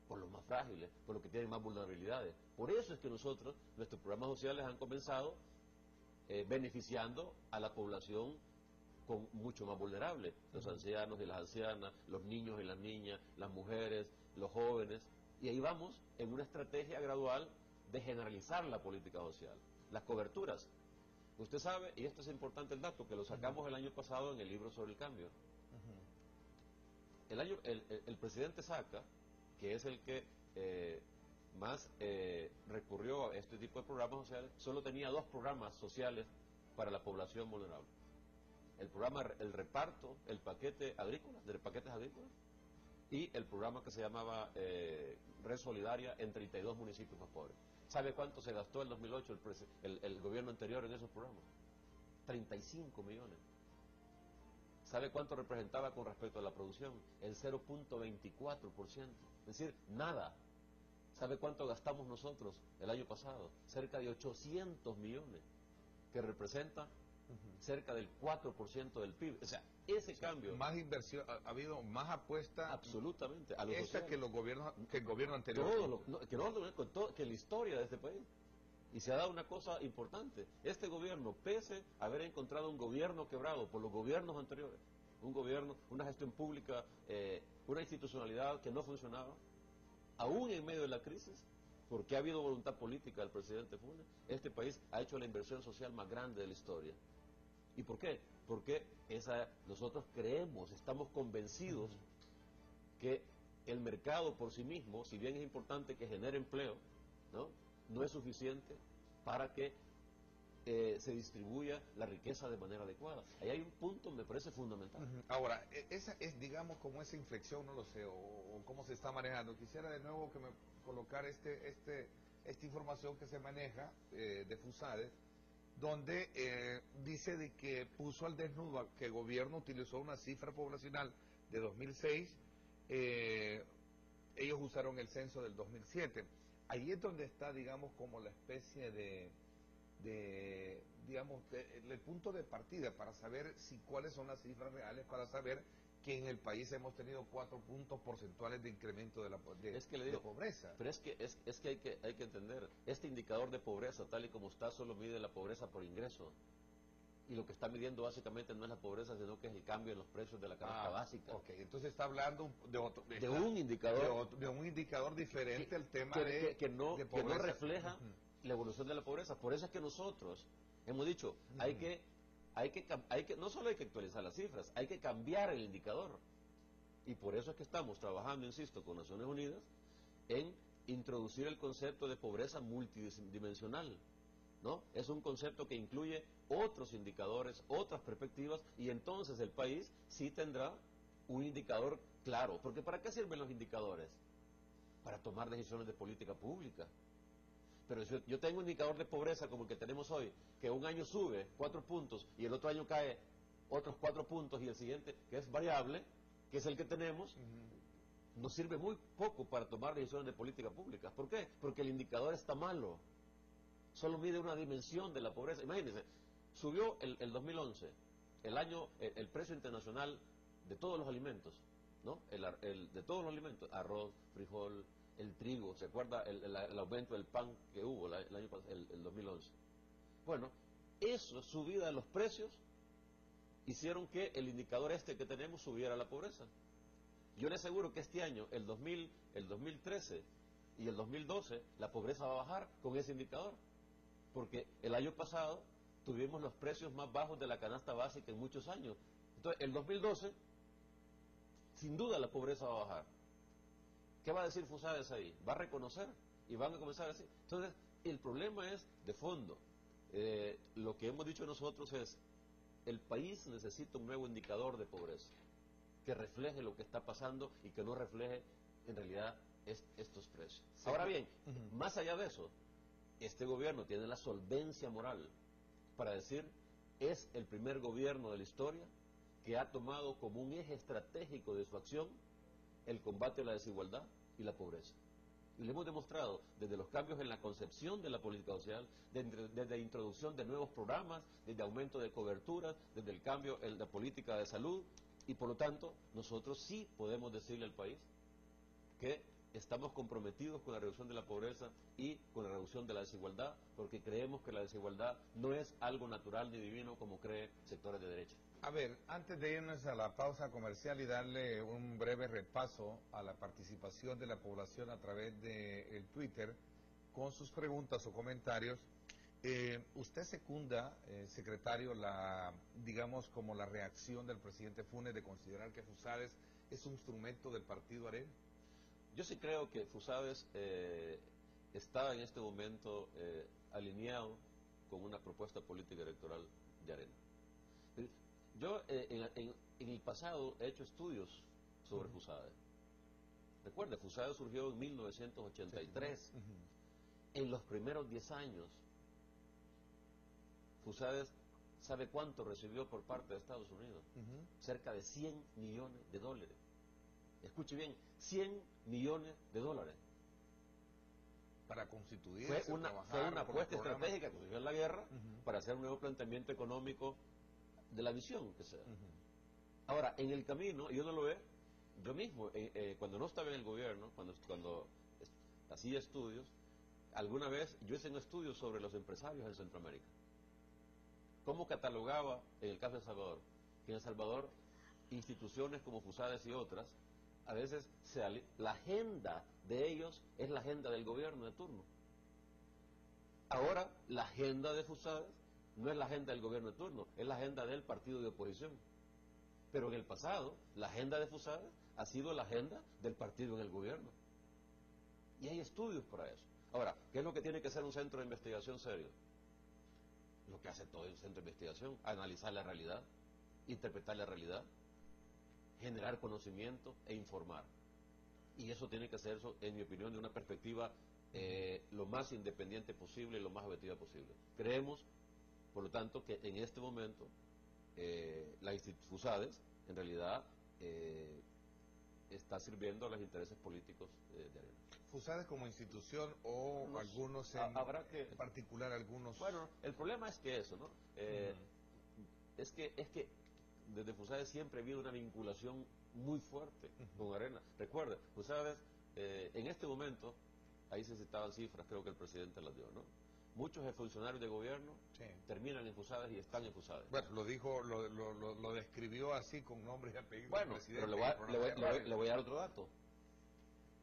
Por los más frágiles, por los que tienen más vulnerabilidades. Por eso es que nuestros programas sociales han comenzado beneficiando a la población mucho más vulnerable. Los ancianos y las ancianas, los niños y las niñas, las mujeres, los jóvenes. Y ahí vamos en una estrategia gradual de generalizar la política social. Las coberturas. Usted sabe, y esto es importante el dato, que lo sacamos el año pasado en el libro sobre el cambio. El presidente Saca, que es el que más recurrió a este tipo de programas sociales, solo tenía 2 programas sociales para la población vulnerable. El programa, el reparto, el paquete agrícola, de paquetes agrícolas, y el programa que se llamaba Red Solidaria en 32 municipios más pobres. ¿Sabe cuánto se gastó en 2008 el gobierno anterior en esos programas? 35 millones. ¿Sabe cuánto representaba con respecto a la producción? El 0.24%. Es decir, nada. ¿Sabe cuánto gastamos nosotros el año pasado? Cerca de 800 millones, que representa cerca del 4% del PIB. O sea, ese cambio... Más inversión, ha habido más apuesta... Absolutamente. A los esta que, que el gobierno anterior. Que la historia de este país. Y se ha dado una cosa importante. Este gobierno, pese a haber encontrado un gobierno quebrado por los gobiernos anteriores, un gobierno, una gestión pública, una institucionalidad que no funcionaba, aún en medio de la crisis, porque ha habido voluntad política del presidente Funes, este país ha hecho la inversión social más grande de la historia. ¿Y por qué? Porque nosotros creemos, estamos convencidos que el mercado por sí mismo, si bien es importante que genere empleo, no es suficiente para que se distribuya la riqueza de manera adecuada. Ahí hay un punto, me parece fundamental. Ahora, esa es, digamos, como esa inflexión, no lo sé, o cómo se está manejando. Quisiera de nuevo que me colocar esta información que se maneja de FUSADES, donde dice de que puso al desnudo que el gobierno utilizó una cifra poblacional de 2006, ellos usaron el censo del 2007. Ahí es donde está, digamos, como la especie digamos, el punto de partida para saber cuáles son las cifras reales, para saber que en el país hemos tenido 4 puntos porcentuales de incremento de la pobreza. Pero es que hay que entender, este indicador de pobreza, tal y como está, solo mide la pobreza por ingreso. Y lo que está midiendo básicamente no es la pobreza, sino que es el cambio en los precios de la canasta básica. Ok, entonces está hablando de un indicador diferente al tema que no refleja la evolución de la pobreza. Por eso es que nosotros hemos dicho, no solo hay que actualizar las cifras, hay que cambiar el indicador. Y por eso es que estamos trabajando, insisto, con Naciones Unidas en introducir el concepto de pobreza multidimensional. ¿No? Es un concepto que incluye otros indicadores, otras perspectivas, y entonces el país sí tendrá un indicador claro. Porque ¿para qué sirven los indicadores? Para tomar decisiones de política pública. Pero si yo tengo un indicador de pobreza como el que tenemos hoy, que un año sube 4 puntos y el otro año cae otros 4 puntos y el siguiente, que es variable, que es el que tenemos, nos sirve muy poco para tomar decisiones de política pública. ¿Por qué? Porque el indicador está malo. Solo mide una dimensión de la pobreza. Imagínense, subió el 2011, el precio internacional de todos los alimentos, ¿no? De todos los alimentos, arroz, frijol, el trigo, ¿se acuerda el aumento del pan que hubo el año pasado, el 2011? Bueno, eso, subida de los precios, hicieron que el indicador que tenemos subiera la pobreza. Yo le aseguro que este año, el 2013 y el 2012, la pobreza va a bajar con ese indicador. Porque el año pasado tuvimos los precios más bajos de la canasta básica en muchos años. Entonces, el 2012, sin duda la pobreza va a bajar. ¿Qué va a decir FUSADES ahí? Va a reconocer y van a comenzar a decir. Entonces, el problema es de fondo. Lo que hemos dicho nosotros es, el país necesita un nuevo indicador de pobreza, que refleje lo que está pasando y que no refleje, en realidad, estos precios. Sí. Ahora bien, más allá de eso, este gobierno tiene la solvencia moral para decir, es el primer gobierno de la historia que ha tomado como un eje estratégico de su acción el combate a la desigualdad y la pobreza. Y lo hemos demostrado desde los cambios en la concepción de la política social, desde la introducción de nuevos programas, desde aumento de coberturas, desde el cambio en la política de salud, y por lo tanto nosotros sí podemos decirle al país que estamos comprometidos con la reducción de la pobreza y con la reducción de la desigualdad, porque creemos que la desigualdad no es algo natural ni divino como creen sectores de derecha. A ver, antes de irnos a la pausa comercial y darle un breve repaso a la participación de la población a través del Twitter, con sus preguntas o comentarios, ¿usted secunda, secretario, digamos como la reacción del presidente Funes de considerar que FUSADES es un instrumento del partido AREN? Yo sí creo que FUSADES está en este momento alineado con una propuesta política electoral de AREN. Yo en el pasado he hecho estudios sobre FUSADES. Recuerde, FUSADES surgió en 1983. En los primeros 10 años, FUSADES, ¿sabe cuánto recibió por parte de Estados Unidos? Cerca de 100 millones de dólares. Escuche bien, 100 millones de dólares para constituirse. Fue una apuesta estratégica que surgió en la guerra para hacer un nuevo planteamiento económico de la visión que sea. Ahora, en el camino, y uno lo ve, yo mismo, cuando no estaba en el gobierno, cuando hacía estudios, alguna vez yo hice un estudio sobre los empresarios en Centroamérica. ¿Cómo catalogaba, en el caso de El Salvador, que en El Salvador instituciones como FUSADES y otras, a veces la agenda de ellos es la agenda del gobierno de turno? Ahora, la agenda de FUSADES no es la agenda del gobierno de turno, es la agenda del partido de oposición. Pero en el pasado, la agenda de FUSADES ha sido la agenda del partido en el gobierno. Y hay estudios para eso. Ahora, ¿qué es lo que tiene que hacer un centro de investigación serio? Lo que hace todo el centro de investigación: analizar la realidad, interpretar la realidad, generar conocimiento e informar. Y eso tiene que hacerse, en mi opinión, de una perspectiva lo más independiente posible y lo más objetiva posible. Creemos, por lo tanto, que en este momento la FUSADES, en realidad, está sirviendo a los intereses políticos de Arena. ¿FUSADES como institución o algunos en particular, algunos? Bueno, el problema es que eso, ¿no? Es que desde FUSADES siempre ha habido una vinculación muy fuerte con Arena. Recuerda, FUSADES, en este momento, ahí se citaban cifras, creo que el presidente las dio, ¿no? Muchos funcionarios de gobierno terminan en FUSADES y están en FUSADES. Bueno, lo describió así con nombres y apellidos. Bueno, pero le voy a dar otro dato.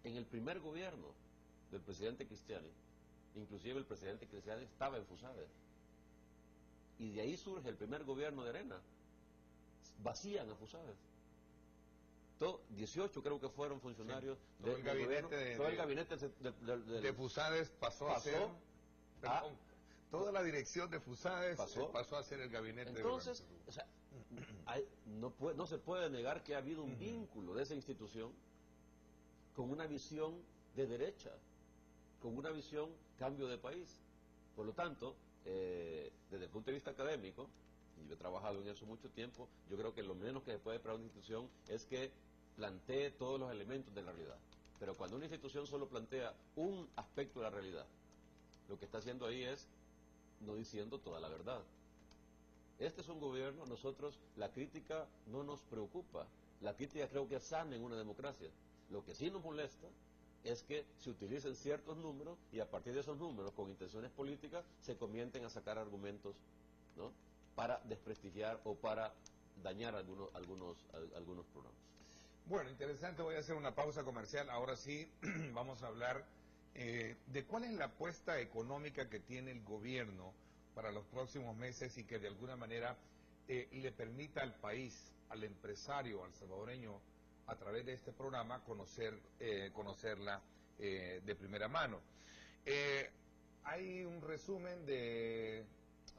En el primer gobierno del presidente Cristiani, inclusive el presidente Cristiani estaba en FUSADES. Y de ahí surge el primer gobierno de Arena. Vacían a FUSADES. 18 creo que fueron funcionarios del gabinete todo el gabinete de FUSADES pasó a ser... Perdón, toda la dirección de FUSADES pasó a ser el gabinete. Entonces, o sea, no se puede negar que ha habido un vínculo de esa institución con una visión de derecha, con una visión cambio de país. Por lo tanto, desde el punto de vista académico, y yo he trabajado en eso mucho tiempo, yo creo que lo menos que se puede esperar de una institución es que plantee todos los elementos de la realidad. Pero cuando una institución solo plantea un aspecto de la realidad, lo que está haciendo ahí es no diciendo toda la verdad. Este es un gobierno, nosotros, la crítica no nos preocupa. La crítica creo que es sana en una democracia. Lo que sí nos molesta es que se utilicen ciertos números y a partir de esos números, con intenciones políticas, se comiencen a sacar argumentos, ¿no?, para desprestigiar o para dañar algunos programas. Bueno, interesante. Voy a hacer una pausa comercial. Ahora sí, vamos a hablar de cuál es la apuesta económica que tiene el gobierno para los próximos meses y que de alguna manera le permita al país, al empresario, al salvadoreño, a través de este programa, conocerla de primera mano. Hay un resumen de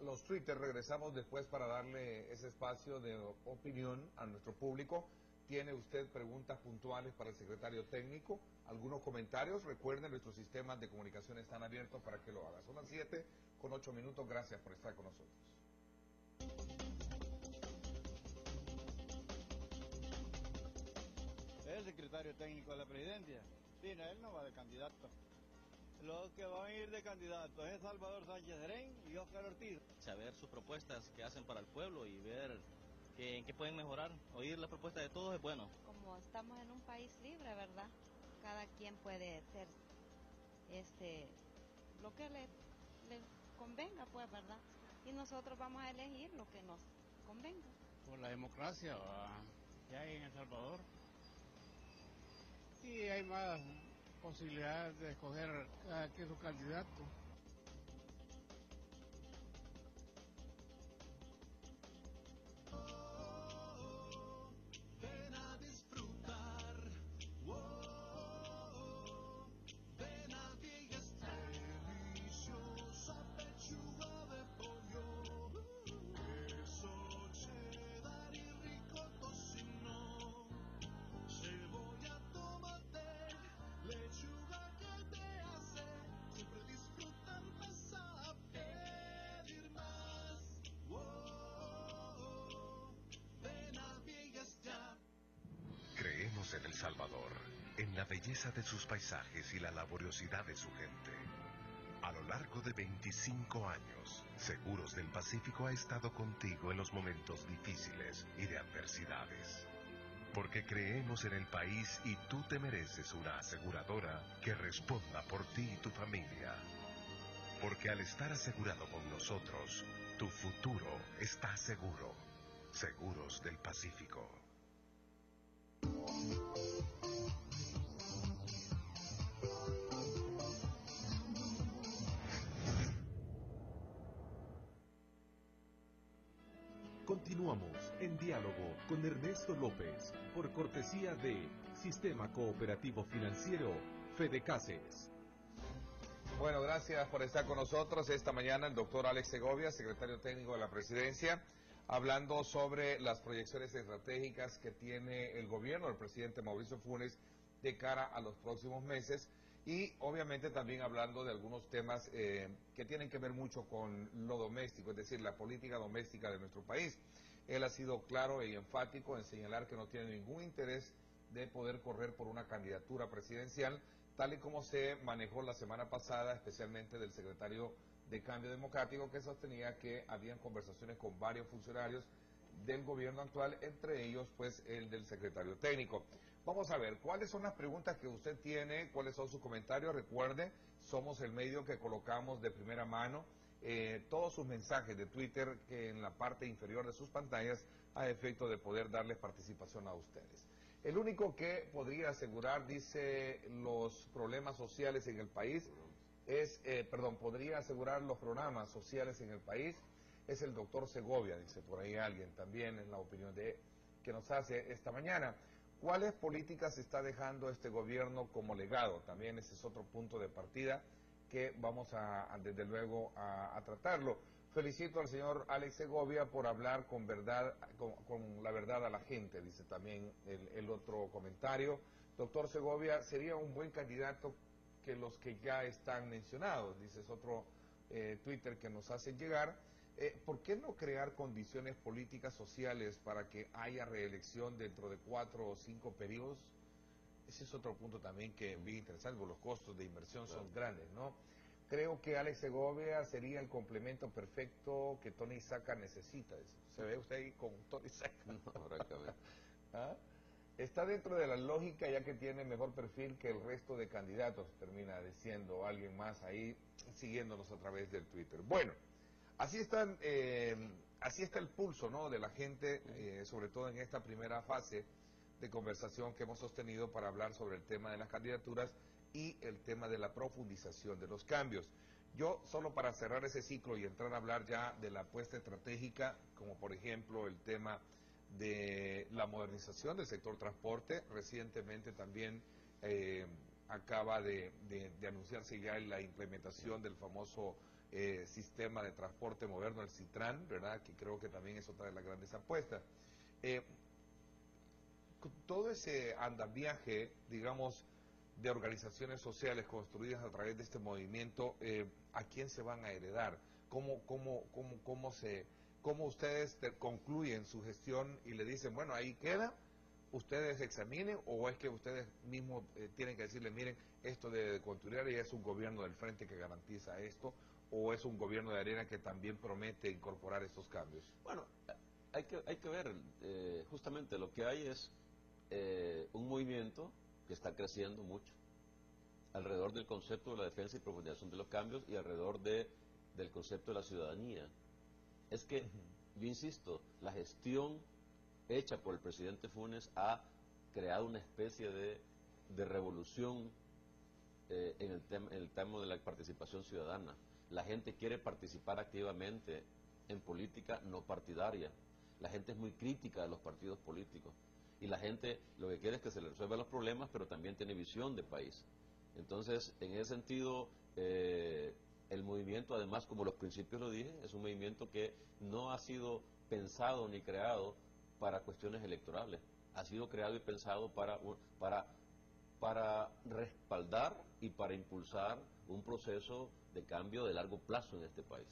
los Twitter. Regresamos después para darle ese espacio de opinión a nuestro público. ¿Tiene usted preguntas puntuales para el secretario técnico? ¿Algunos comentarios? Recuerden, nuestros sistemas de comunicación están abiertos para que lo haga. Son las 7:08. Gracias por estar con nosotros. El secretario técnico de la presidencia. Sí, él no va de candidato. Los que van a ir de candidatos es Salvador Sánchez Serén y Óscar Ortiz. Saber sus propuestas que hacen para el pueblo y ver en qué pueden mejorar. Oír las propuestas de todos es bueno. Como estamos en un país libre, ¿verdad? Cada quien puede ser lo que le convenga, pues, ¿verdad? Y nosotros vamos a elegir lo que nos convenga. Por la democracia que hay en El Salvador. Y hay más posibilidades de escoger cada quien su candidato. Ven a disfrutar, ven a Viegastar, deliciosa pechuga de pollo, queso cheddar y rico tocino, cebolla, tomate, lechuga que te hace siempre disfrutar más a pedir más. Ven a Viegas ya. Creemos en El Salvador, en la belleza de sus paisajes y la laboriosidad de su gente. largo de 25 años, Seguros del Pacífico ha estado contigo en los momentos difíciles y de adversidades. Porque creemos en el país y tú te mereces una aseguradora que responda por ti y tu familia. Porque al estar asegurado con nosotros, tu futuro está seguro. Seguros del Pacífico. Continuamos en diálogo con Ernesto López, por cortesía de Sistema Cooperativo Financiero Fedecases. Bueno, gracias por estar con nosotros esta mañana el doctor Alex Segovia, secretario técnico de la Presidencia, hablando sobre las proyecciones estratégicas que tiene el gobierno del presidente Mauricio Funes de cara a los próximos meses y obviamente también hablando de algunos temas que tienen que ver mucho con lo doméstico, es decir, la política doméstica de nuestro país. Él ha sido claro y enfático en señalar que no tiene ningún interés de poder correr por una candidatura presidencial, tal y como se manejó la semana pasada, especialmente del secretario de Cambio Democrático, que sostenía que habían conversaciones con varios funcionarios del gobierno actual, entre ellos pues el del secretario técnico. Vamos a ver, ¿cuáles son las preguntas que usted tiene? ¿Cuáles son sus comentarios? Recuerde, somos el medio que colocamos de primera mano todos sus mensajes de Twitter en la parte inferior de sus pantallas a efecto de poder darles participación a ustedes. El único que podría asegurar, dice, los problemas sociales en el país podría asegurar los programas sociales en el país es el doctor Segovia, dice por ahí alguien, también en la opinión que nos hace esta mañana. ¿Cuáles políticas está dejando este gobierno como legado? También ese es otro punto de partida que vamos desde luego a tratarlo. Felicito al señor Alex Segovia por hablar con verdad, con la verdad a la gente, dice también el otro comentario. Doctor Segovia, sería un buen candidato que los que ya están mencionados, dice es otro Twitter que nos hacen llegar. ¿Por qué no crear condiciones políticas sociales para que haya reelección dentro de 4 o 5 periodos? Ese es otro punto también que es bien interesante, porque los costos de inversión son grandes, ¿no? Creo que Alex Segovia sería el complemento perfecto que Tony Saca necesita. ¿Se ve usted ahí con Tony Saca? No, francamente. ¿Ah? Está dentro de la lógica ya que tiene mejor perfil que el resto de candidatos, termina diciendo alguien más ahí siguiéndonos a través del Twitter. Bueno, así está el pulso, ¿no?, de la gente, sobre todo en esta primera fase de conversación que hemos sostenido para hablar sobre el tema de las candidaturas y el tema de la profundización de los cambios. Yo, solo para cerrar ese ciclo y entrar a hablar ya de la apuesta estratégica, como por ejemplo el tema de la modernización del sector transporte, recientemente también acaba de anunciarse ya la implementación del famoso sistema de transporte moderno, el CITRAN, ¿verdad?, que creo que también es otra de las grandes apuestas. Todo ese andamiaje, digamos, de organizaciones sociales construidas a través de este movimiento, ¿a quién se van a heredar? ¿Cómo ustedes concluyen su gestión y le dicen, bueno, ahí queda, ustedes examinen, o es que ustedes mismos tienen que decirle, miren, esto de construir y es un gobierno del frente que garantiza esto, o es un gobierno de arena que también promete incorporar estos cambios? Bueno, hay que ver, justamente lo que hay es un movimiento que está creciendo mucho alrededor del concepto de la defensa y profundización de los cambios y alrededor del concepto de la ciudadanía. Es que, yo insisto, la gestión hecha por el presidente Funes ha creado una especie de revolución en el tema de la participación ciudadana. La gente quiere participar activamente en política no partidaria. La gente es muy crítica de los partidos políticos. Y la gente lo que quiere es que se le resuelvan los problemas, pero también tiene visión de país. Entonces, en ese sentido, el movimiento, además, como los principios lo dije, es un movimiento que no ha sido pensado ni creado para cuestiones electorales. Ha sido creado y pensado para respaldar y para impulsar un proceso de cambio de largo plazo en este país.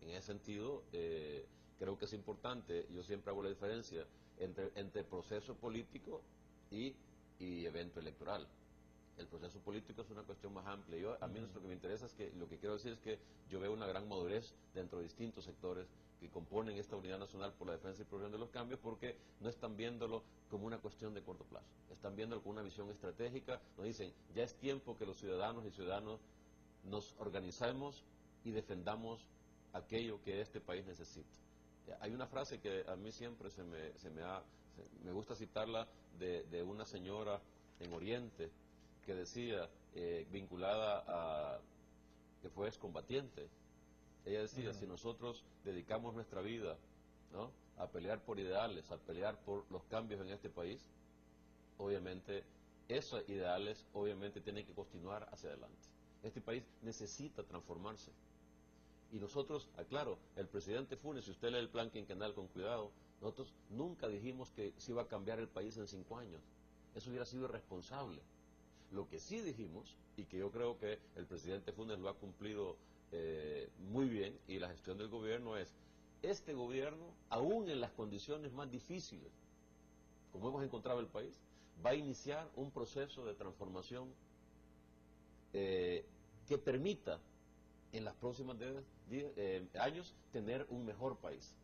En ese sentido, creo que es importante, yo siempre hago la diferencia entre proceso político y evento electoral. El proceso político es una cuestión más amplia. A mí lo que me interesa es que, lo que quiero decir es que yo veo una gran madurez dentro de distintos sectores que componen esta Unidad Nacional por la Defensa y Promoción de los Cambios, porque no están viéndolo como una cuestión de corto plazo, están viéndolo con una visión estratégica. Nos dicen, ya es tiempo que los ciudadanos y ciudadanos nos organicemos y defendamos aquello que este país necesita. Hay una frase que a mí siempre me gusta citarla, de una señora en Oriente que decía, vinculada a que fue excombatiente. Ella decía, si nosotros dedicamos nuestra vida, ¿no?, a pelear por ideales, a pelear por los cambios en este país, obviamente esos ideales obviamente tienen que continuar hacia adelante. Este país necesita transformarse. Y nosotros, claro, el presidente Funes, si usted lee el plan quinquenal con cuidado, nosotros nunca dijimos que se iba a cambiar el país en 5 años. Eso hubiera sido irresponsable. Lo que sí dijimos, y que yo creo que el presidente Funes lo ha cumplido muy bien, y la gestión del gobierno es, este gobierno, aún en las condiciones más difíciles, como hemos encontrado el país, va a iniciar un proceso de transformación que permita en los próximos años tener un mejor país.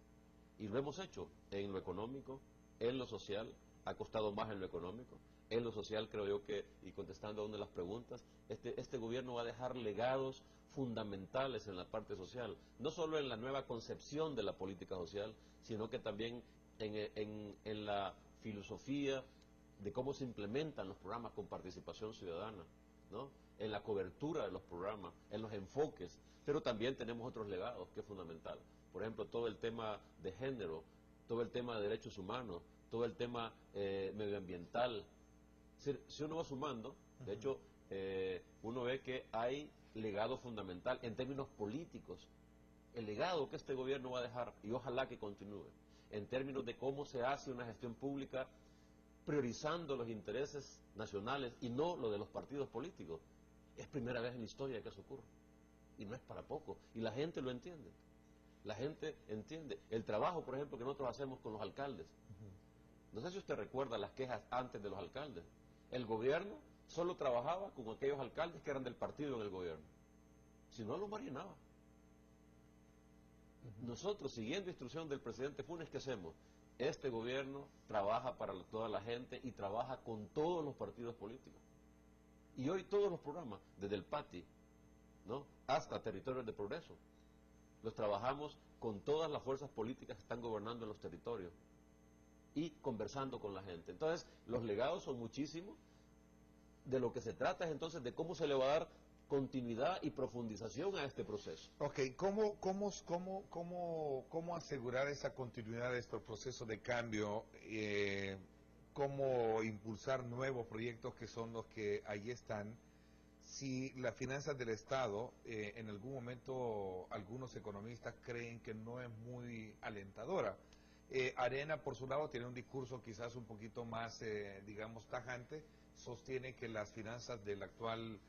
Y lo hemos hecho en lo económico, en lo social, ha costado más en lo económico, en lo social creo yo que, y contestando a una de las preguntas, este gobierno va a dejar legados fundamentales en la parte social, no solo en la nueva concepción de la política social, sino que también en la filosofía de cómo se implementan los programas con participación ciudadana, ¿no?, en la cobertura de los programas, en los enfoques, pero también tenemos otros legados que es fundamental. Por ejemplo, todo el tema de género, todo el tema de derechos humanos, todo el tema medioambiental. Si uno va sumando, de hecho, uno ve que hay legado fundamental en términos políticos. El legado que este gobierno va a dejar, y ojalá que continúe, en términos de cómo se hace una gestión pública priorizando los intereses nacionales y no lo de los partidos políticos. Es primera vez en la historia que eso ocurre. Y no es para poco. Y la gente lo entiende. La gente entiende. El trabajo, por ejemplo, que nosotros hacemos con los alcaldes. No sé si usted recuerda las quejas antes de los alcaldes. El gobierno solo trabajaba con aquellos alcaldes que eran del partido en el gobierno. Si no, los marginaba. Nosotros, siguiendo instrucción del presidente Funes, ¿qué hacemos? Este gobierno trabaja para toda la gente y trabaja con todos los partidos políticos. Y hoy todos los programas, desde el PATI, ¿no?, hasta Territorios de Progreso, los trabajamos con todas las fuerzas políticas que están gobernando en los territorios y conversando con la gente. Entonces, los legados son muchísimos. De lo que se trata es entonces de cómo se le va a dar continuidad y profundización a este proceso. Ok, ¿cómo asegurar esa continuidad de estos procesos de cambio? ¿Cómo impulsar nuevos proyectos que son los que ahí están? Si las finanzas del Estado, en algún momento algunos economistas creen que no es muy alentadora. Arena, por su lado, tiene un discurso quizás un poquito más, digamos, tajante, sostiene que las finanzas del actual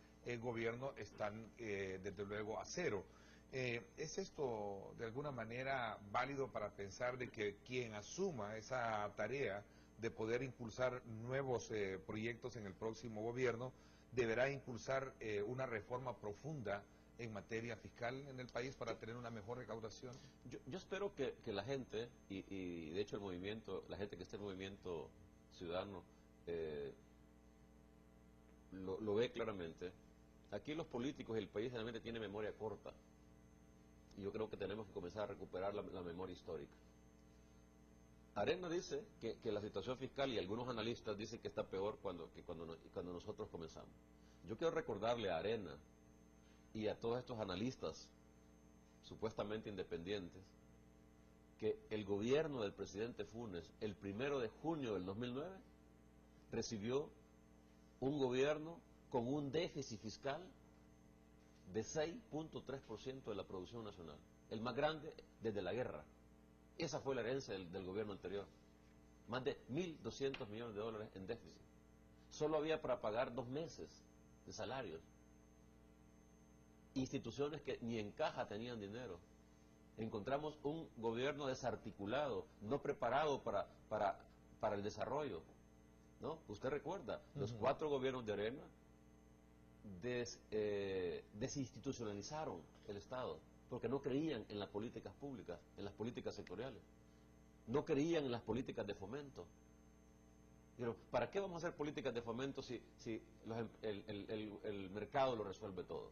gobierno están, desde luego, a cero. ¿Es esto, de alguna manera, válido para pensar de que quien asuma esa tarea de poder impulsar nuevos proyectos en el próximo gobierno deberá impulsar una reforma profunda en materia fiscal en el país para tener una mejor recaudación? Yo espero que la gente, y de hecho el movimiento, la gente que está en el movimiento ciudadano, lo ve claramente. Aquí los políticos y el país realmente tiene memoria corta. Y yo creo que tenemos que comenzar a recuperar la memoria histórica. Arena dice que la situación fiscal, y algunos analistas dicen que está peor que cuando nosotros comenzamos. Yo quiero recordarle a Arena y a todos estos analistas supuestamente independientes que el gobierno del presidente Funes, el 1 de junio del 2009, recibió un gobierno con un déficit fiscal de 6.3% de la producción nacional, el más grande desde la guerra. Esa fue la herencia del gobierno anterior. Más de 1.200 millones de dólares en déficit. Solo había para pagar 2 meses de salarios. Instituciones que ni en caja tenían dinero. Encontramos un gobierno desarticulado, no preparado para el desarrollo, ¿no? Usted recuerda, los 4 gobiernos de Arena desinstitucionalizaron el Estado, porque no creían en las políticas públicas, en las políticas sectoriales, no creían en las políticas de fomento. Pero, ¿para qué vamos a hacer políticas de fomento si el mercado lo resuelve todo?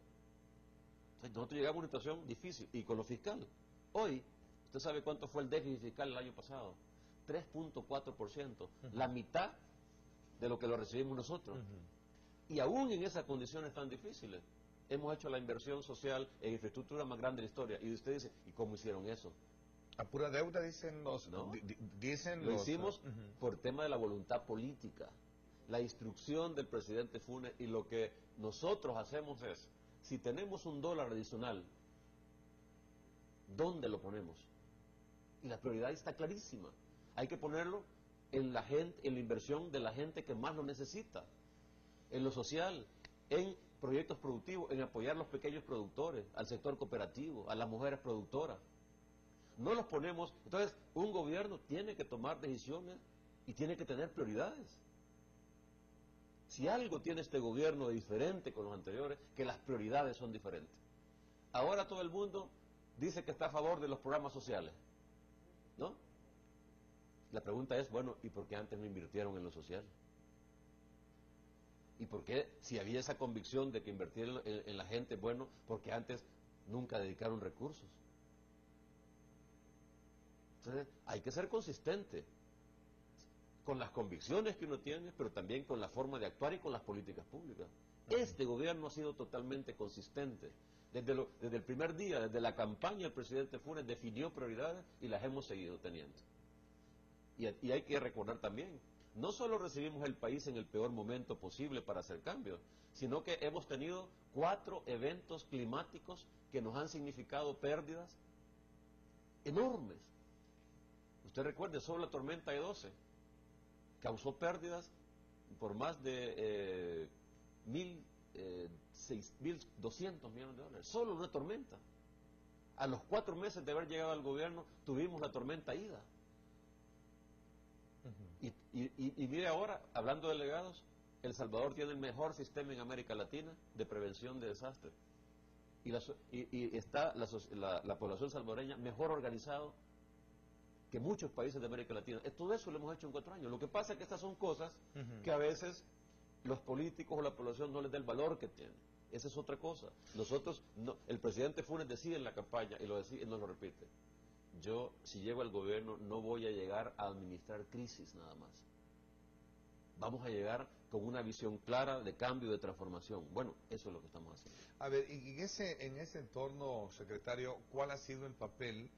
Entonces, nosotros llegamos a una situación difícil, y con lo fiscal. Hoy, ¿usted sabe cuánto fue el déficit fiscal el año pasado? 3.4%, la mitad de lo que lo recibimos nosotros. Y aún en esas condiciones tan difíciles, hemos hecho la inversión social en infraestructura más grande de la historia. Y usted dice, ¿y cómo hicieron eso? A pura deuda, dicen los... No, dicen lo los, hicimos por tema de la voluntad política, la instrucción del presidente Funes, y lo que nosotros hacemos es, si tenemos $1 adicional, ¿dónde lo ponemos? Y la prioridad está clarísima. Hay que ponerlo en la gente, en la inversión de la gente que más lo necesita, en lo social, en proyectos productivos, en apoyar a los pequeños productores, al sector cooperativo, a las mujeres productoras. No los ponemos. Entonces, un gobierno tiene que tomar decisiones y tiene que tener prioridades. Si algo tiene este gobierno de diferente con los anteriores, que las prioridades son diferentes. Ahora todo el mundo dice que está a favor de los programas sociales, ¿no? La pregunta es, bueno, ¿y por qué antes no invirtieron en lo social? ¿Y por qué, si había esa convicción de que invertir en la gente, bueno, porque antes nunca dedicaron recursos? Entonces, hay que ser consistente con las convicciones que uno tiene, pero también con la forma de actuar y con las políticas públicas. Este gobierno ha sido totalmente consistente. Desde el primer día, desde la campaña, el presidente Funes definió prioridades y las hemos seguido teniendo. Y hay que recordar también, no solo recibimos el país en el peor momento posible para hacer cambios, sino que hemos tenido 4 eventos climáticos que nos han significado pérdidas enormes. Usted recuerde, solo la tormenta E12 causó pérdidas por más de 1.200 millones de dólares, solo una tormenta. A los 4 meses de haber llegado al gobierno, tuvimos la tormenta Ida. Y mire ahora, hablando de legados, El Salvador tiene el mejor sistema en América Latina de prevención de desastres. Y está la población salvadoreña mejor organizado que muchos países de América Latina. Todo eso lo hemos hecho en 4 años. Lo que pasa es que estas son cosas que a veces los políticos o la población no les da el valor que tienen. Esa es otra cosa. Nosotros, no, el presidente Funes decía en la campaña, y lo decía y nos lo repite, yo, si llego al gobierno, no voy a llegar a administrar crisis nada más. Vamos a llegar con una visión clara de cambio, de transformación. Bueno, eso es lo que estamos haciendo. A ver, y en ese entorno, secretario, ¿cuál ha sido el papel?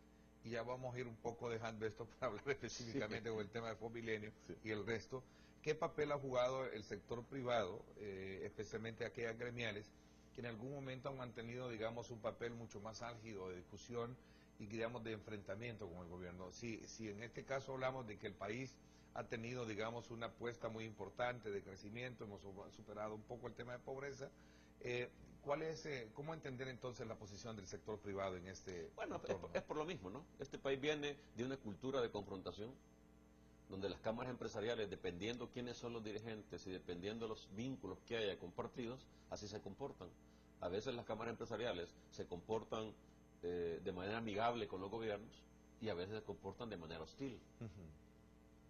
Y ya vamos a ir un poco dejando esto para hablar específicamente con el tema de Fomilenio y el resto. ¿Qué papel ha jugado el sector privado, especialmente aquellas gremiales, que en algún momento han mantenido, digamos, un papel mucho más álgido de discusión y, digamos, de enfrentamiento con el gobierno? Si en este caso hablamos de que el país ha tenido, digamos, una apuesta muy importante de crecimiento, hemos superado un poco el tema de pobreza, ¿cómo entender entonces la posición del sector privado en este entorno? Es por lo mismo, ¿no? Este país viene de una cultura de confrontación, donde las cámaras empresariales, dependiendo quiénes son los dirigentes y dependiendo los vínculos que haya con partidos, así se comportan. A veces las cámaras empresariales se comportan de manera amigable con los gobiernos y a veces se comportan de manera hostil.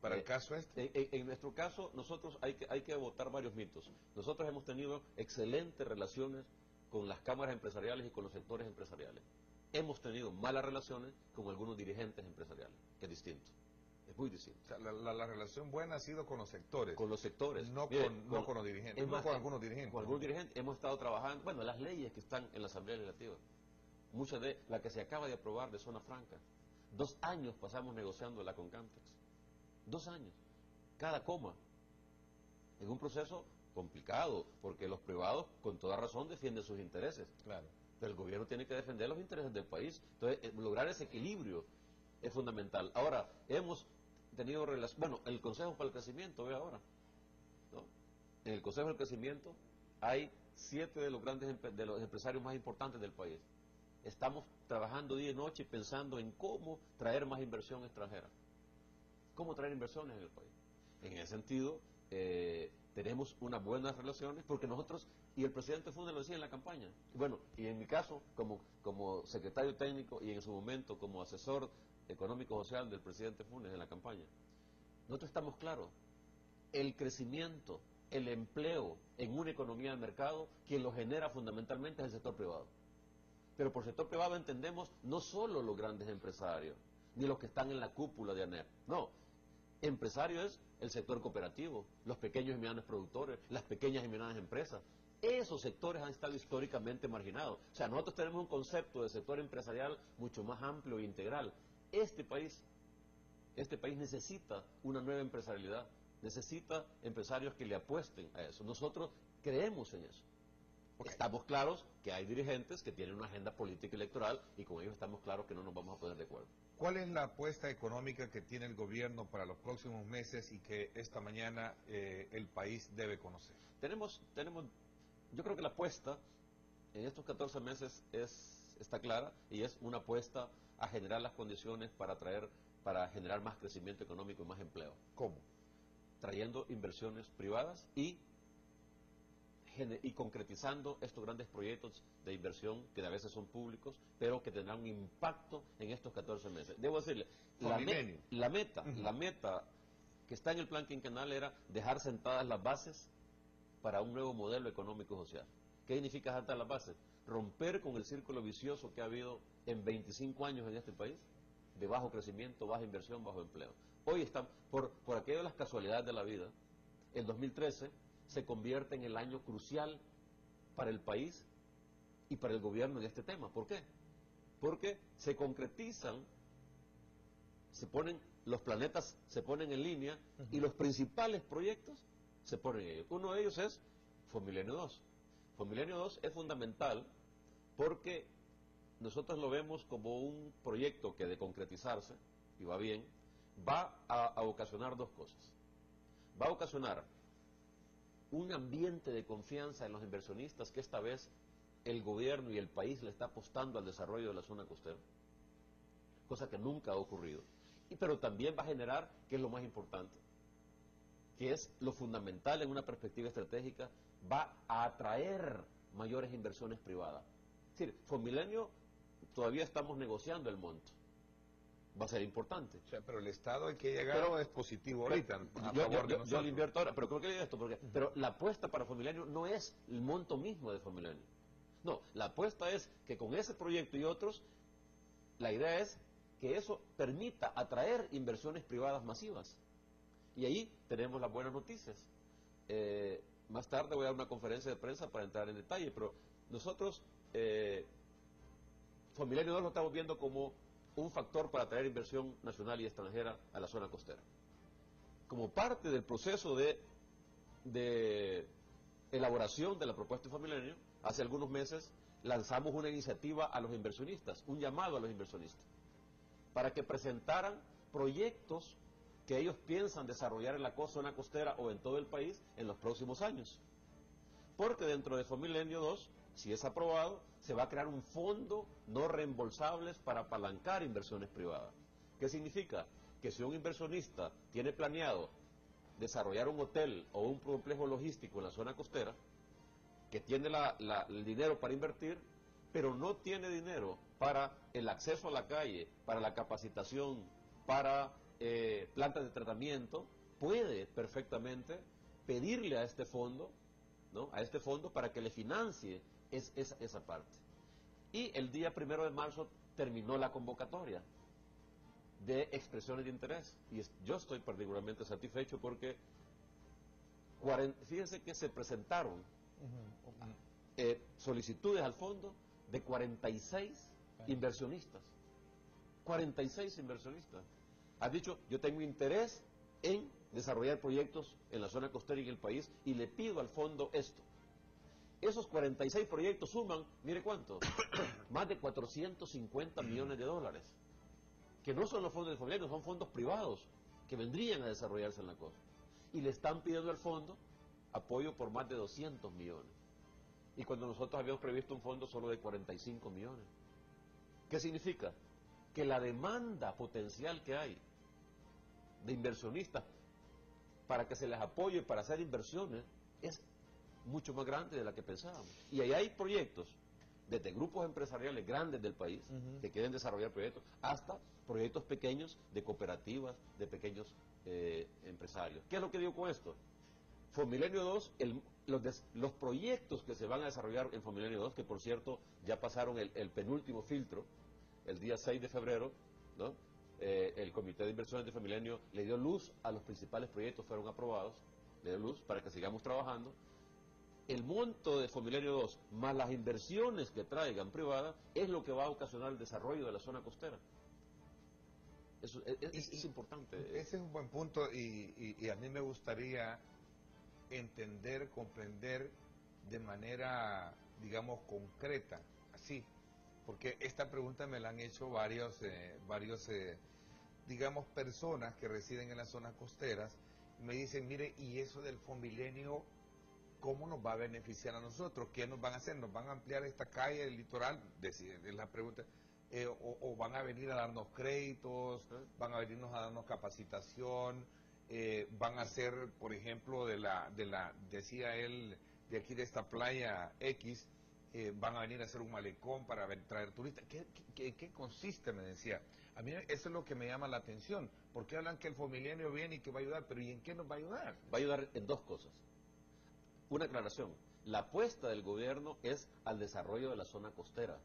¿Para el caso este? En nuestro caso, nosotros hay que votar varios mitos. Nosotros hemos tenido excelentes relaciones con las cámaras empresariales y con los sectores empresariales. Hemos tenido malas relaciones con algunos dirigentes empresariales, que es distinto. Es muy distinto. O sea, la relación buena ha sido con los sectores. Con los sectores. No con los dirigentes. Más, con algunos dirigentes. Con algunos dirigentes. Hemos estado trabajando, bueno, las leyes que están en la Asamblea Legislativa. Muchas de la que se acaba de aprobar de zona franca. 2 años pasamos negociándola con Cantex. 2 años. Cada coma. En un proceso complicado, porque los privados, con toda razón, defienden sus intereses. Claro. Pero el gobierno tiene que defender los intereses del país. Entonces, lograr ese equilibrio es fundamental. Ahora, hemos tenido relación, bueno, el Consejo para el Crecimiento, ve ahora, ¿no? En el Consejo del Crecimiento hay 7 de los grandes de los empresarios más importantes del país. Estamos trabajando día y noche pensando en cómo traer más inversión extranjera. ¿Cómo traer inversiones en el país? En ese sentido, tenemos unas buenas relaciones, porque nosotros, y el presidente Funes lo decía en la campaña, bueno, y en mi caso, como secretario técnico y en su momento como asesor económico-social del presidente Funes en la campaña, nosotros estamos claros, el crecimiento, el empleo en una economía de mercado, quien lo genera fundamentalmente es el sector privado. Pero por sector privado entendemos no solo los grandes empresarios, ni los que están en la cúpula de ANER, no. Empresario es el sector cooperativo, los pequeños y medianos productores, las pequeñas y medianas empresas. Esos sectores han estado históricamente marginados. O sea, nosotros tenemos un concepto de sector empresarial mucho más amplio e integral. Este país necesita una nueva empresarialidad, necesita empresarios que le apuesten a eso. Nosotros creemos en eso. Estamos claros que hay dirigentes que tienen una agenda política electoral y con ellos estamos claros que no nos vamos a poner de acuerdo. ¿Cuál es la apuesta económica que tiene el gobierno para los próximos meses y que esta mañana el país debe conocer? Yo creo que la apuesta en estos 14 meses está clara y es una apuesta a generar las condiciones para generar más crecimiento económico y más empleo. ¿Cómo? Trayendo inversiones privadas y concretizando estos grandes proyectos de inversión que a veces son públicos, pero que tendrán un impacto en estos 14 meses. Debo decirle, la meta que está en el plan quinquenal era dejar sentadas las bases para un nuevo modelo económico-social. ¿Qué significa sentar las bases? Romper con el círculo vicioso que ha habido en 25 años en este país, de bajo crecimiento, baja inversión, bajo empleo. Hoy están, por aquello de las casualidades de la vida, el 2013 se convierte en el año crucial para el país y para el gobierno en este tema. ¿Por qué? Porque se concretizan, los planetas se ponen en línea y los principales proyectos se ponen en ellos. Uno de ellos es Fomilenio 2. Fomilenio 2 es fundamental porque nosotros lo vemos como un proyecto que de concretizarse, y va bien, va a ocasionar dos cosas. Va a ocasionar un ambiente de confianza en los inversionistas que esta vez el gobierno y el país le está apostando al desarrollo de la zona costera, cosa que nunca ha ocurrido. Pero también va a generar, que es lo más importante, que es lo fundamental en una perspectiva estratégica, va a atraer mayores inversiones privadas. Es decir, Fomilenio todavía estamos negociando el monto. Va a ser importante. O sea, pero el Estado al que llegado es positivo ahorita. Yo le invierto ahora, pero creo que esto, pero la apuesta para Fomilenio no es el monto mismo de Fomilenio. No, la apuesta es que con ese proyecto y otros, la idea es que eso permita atraer inversiones privadas masivas. Y ahí tenemos las buenas noticias. Más tarde voy a dar una conferencia de prensa para entrar en detalle, pero nosotros, Fomilenio 2 lo estamos viendo como un factor para atraer inversión nacional y extranjera a la zona costera. Como parte del proceso de elaboración de la propuesta de Fomilenio, hace algunos meses lanzamos una iniciativa a los inversionistas, un llamado a los inversionistas, para que presentaran proyectos que ellos piensan desarrollar en la zona costera o en todo el país en los próximos años. Porque dentro de Fomilenio 2, si es aprobado, se va a crear un fondo no reembolsables para apalancar inversiones privadas. ¿Qué significa? Que si un inversionista tiene planeado desarrollar un hotel o un complejo logístico en la zona costera, que tiene el dinero para invertir, pero no tiene dinero para el acceso a la calle, para la capacitación, para plantas de tratamiento, puede perfectamente pedirle a este fondo, ¿no?, a este fondo para que le financie esa parte. Y el día 1 de marzo terminó la convocatoria de expresiones de interés. Y yo estoy particularmente satisfecho porque fíjense que se presentaron solicitudes al fondo de 46 inversionistas. 46 inversionistas. Han dicho, yo tengo interés en desarrollar proyectos en la zona costera y en el país y le pido al fondo esto. Esos 46 proyectos suman, mire cuánto, más de 450 millones de dólares, que no son los fondos de Fomilenio, son fondos privados que vendrían a desarrollarse en la costa. Y le están pidiendo al fondo apoyo por más de 200 millones. Y cuando nosotros habíamos previsto un fondo solo de 45 millones. ¿Qué significa? Que la demanda potencial que hay de inversionistas para que se les apoye para hacer inversiones es mucho más grande de la que pensábamos. Y ahí hay proyectos, desde grupos empresariales grandes del país, que quieren desarrollar proyectos, hasta proyectos pequeños de cooperativas, de pequeños empresarios. ¿Qué es lo que digo con esto? Fomilenio 2, los proyectos que se van a desarrollar en Fomilenio 2, que por cierto ya pasaron el penúltimo filtro, el día 6 de febrero, ¿no? El Comité de Inversiones de Fomilenio le dio luz a los principales proyectos, fueron aprobados, le dio luz para que sigamos trabajando. El monto de Fomilenio 2 más las inversiones que traigan privadas es lo que va a ocasionar el desarrollo de la zona costera. Eso es importante. Ese es un buen punto y a mí me gustaría entender, comprender de manera, digamos, concreta, así, porque esta pregunta me la han hecho varios digamos, personas que residen en las zonas costeras, me dicen, mire, y eso del Fomilenio, ¿cómo nos va a beneficiar a nosotros? ¿Qué nos van a hacer? ¿Nos van a ampliar esta calle del litoral? Es la pregunta. O van a venir a darnos créditos, van a venirnos a darnos capacitación, van a hacer, por ejemplo, decía él, de aquí de esta playa X, van a venir a hacer un malecón para traer turistas. ¿Qué consiste? Me decía. A mí eso es lo que me llama la atención. ¿Por qué hablan que el Fomilenio viene y que va a ayudar? Pero ¿y en qué nos va a ayudar? Va a ayudar en dos cosas. Una aclaración. La apuesta del gobierno es al desarrollo de la zona costera.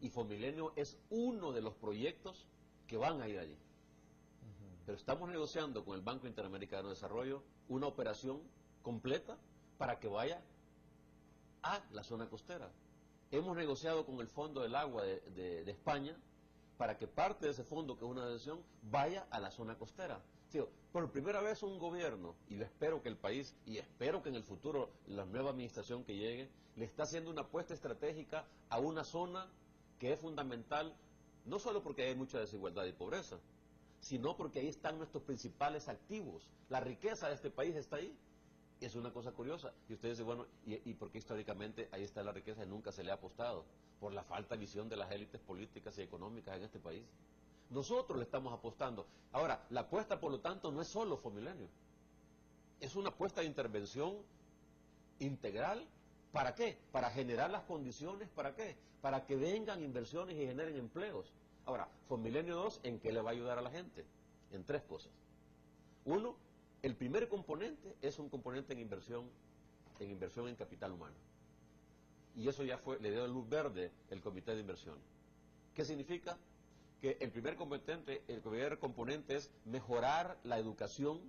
Y Fomilenio es uno de los proyectos que van a ir allí. Pero estamos negociando con el Banco Interamericano de Desarrollo una operación completa para que vaya a la zona costera. Hemos negociado con el Fondo del Agua de España para que parte de ese fondo, que es una decisión, vaya a la zona costera. Sí, por primera vez un gobierno, y yo espero que el país, y espero que en el futuro la nueva administración que llegue, le está haciendo una apuesta estratégica a una zona que es fundamental, no solo porque hay mucha desigualdad y pobreza, sino porque ahí están nuestros principales activos. La riqueza de este país está ahí. Es una cosa curiosa. Y usted dice, bueno, ¿y por qué históricamente ahí está la riqueza y nunca se le ha apostado? Por la falta de visión de las élites políticas y económicas en este país. Nosotros le estamos apostando. Ahora, la apuesta, por lo tanto, no es solo Fomilenio. Es una apuesta de intervención integral. ¿Para qué? Para generar las condiciones, ¿para qué? Para que vengan inversiones y generen empleos. Ahora, Fomilenio 2, ¿en qué le va a ayudar a la gente? En tres cosas. Uno, el primer componente es un componente en inversión en capital humano. Y eso ya le dio luz verde el Comité de Inversión. ¿Qué significa? Que el primer componente es mejorar la educación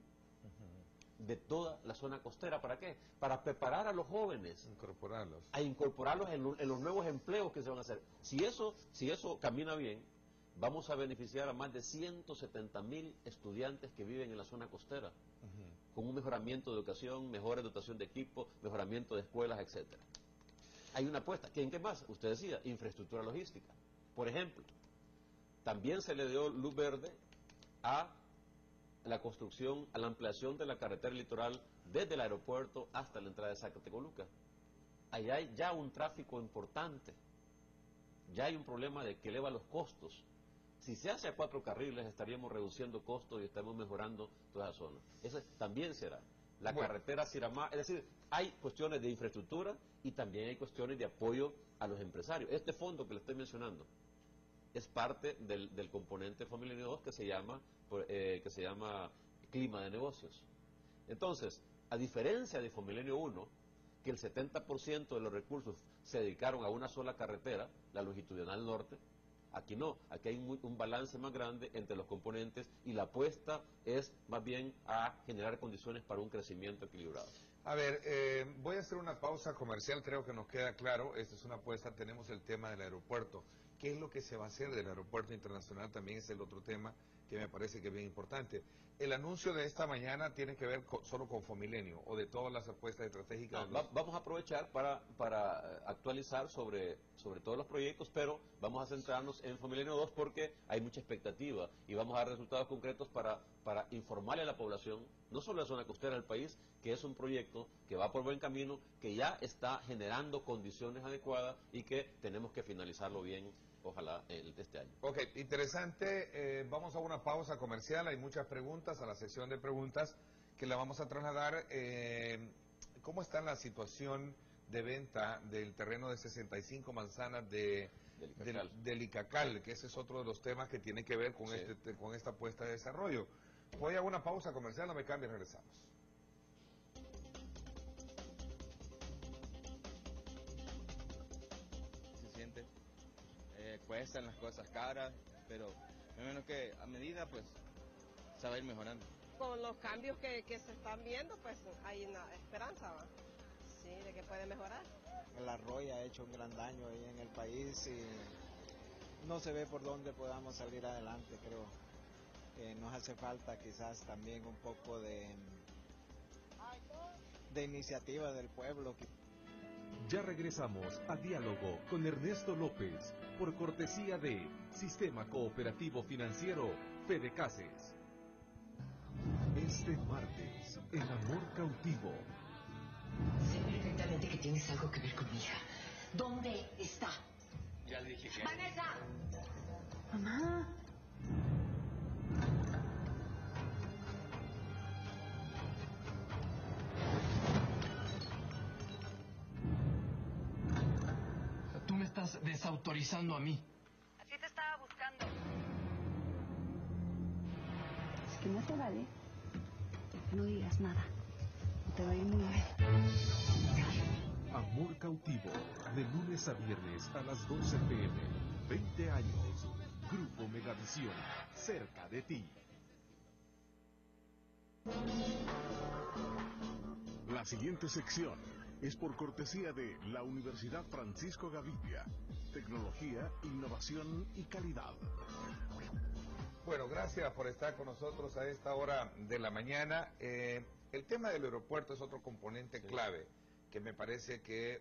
de toda la zona costera. ¿Para qué? Para preparar a los jóvenes. A incorporarlos en los nuevos empleos que se van a hacer. Si eso camina bien, vamos a beneficiar a más de 170.000 estudiantes que viven en la zona costera, con un mejoramiento de educación, mejor dotación de equipo, mejoramiento de escuelas, etcétera. Hay una apuesta. ¿En qué más? Usted decía, infraestructura logística. Por ejemplo, también se le dio luz verde a la construcción, a la ampliación de la carretera litoral desde el aeropuerto hasta la entrada de Zacatecoluca. Allá hay ya un tráfico importante. Ya hay un problema de que eleva los costos. Si se hace a 4 carriles, estaríamos reduciendo costos y estamos mejorando toda la zona. Eso también será. La carretera Siramá, es decir, hay cuestiones de infraestructura y también hay cuestiones de apoyo a los empresarios. Este fondo que le estoy mencionando es parte del componente Fomilenio 2 que se llama Clima de Negocios. Entonces, a diferencia de Fomilenio 1, que el 70% de los recursos se dedicaron a una sola carretera, la longitudinal norte, aquí no, aquí hay un balance más grande entre los componentes y la apuesta es más bien a generar condiciones para un crecimiento equilibrado. A ver, voy a hacer una pausa comercial, creo que nos queda claro, esta es una apuesta, tenemos el tema del aeropuerto. ¿Qué es lo que se va a hacer del aeropuerto internacional? También es el otro tema que me parece que es bien importante. El anuncio de esta mañana tiene que ver solo con Fomilenio o de todas las apuestas estratégicas. No, vamos a aprovechar para actualizar sobre todos los proyectos, pero vamos a centrarnos en Fomilenio 2 porque hay mucha expectativa y vamos a dar resultados concretos para informarle a la población, no solo en la zona costera del país, que es un proyecto que va por buen camino, que ya está generando condiciones adecuadas y que tenemos que finalizarlo bien. Ojalá este año. Ok, interesante. Vamos a una pausa comercial. Hay muchas preguntas, a la sección de preguntas que la vamos a trasladar. ¿Cómo está la situación de venta del terreno de 65 manzanas del Icacal? Que ese es otro de los temas que tiene que ver con, con esta apuesta de desarrollo. Voy a una pausa comercial, no me cambien, regresamos. Se siente, cuestan las cosas caras, pero menos que a medida pues se va a ir mejorando. Con los cambios que se están viendo, pues hay una esperanza, ¿va? Sí, de que puede mejorar. El arroyo ha hecho un gran daño ahí en el país y no se ve por dónde podamos salir adelante, creo. Nos hace falta quizás también un poco de iniciativa del pueblo. Ya regresamos a Diálogo con Ernesto López, por cortesía de Sistema Cooperativo Financiero Fedecases. Este martes, el amor cautivo. Sé perfectamente que tienes algo que ver con mi hija. ¿Dónde está? Ya le dije que... ¡Vanessa! Mamá. Tú me estás desautorizando a mí. Así te estaba buscando. Es que no te vale. No digas nada. Te va a ir muy bien. Amor cautivo, de lunes a viernes a las 12 p.m. 20 años. Grupo Megavisión, cerca de ti. La siguiente sección es por cortesía de la Universidad Francisco Gavidia. Tecnología, innovación y calidad. Bueno, gracias por estar con nosotros a esta hora de la mañana. El tema del aeropuerto es otro componente clave que me parece que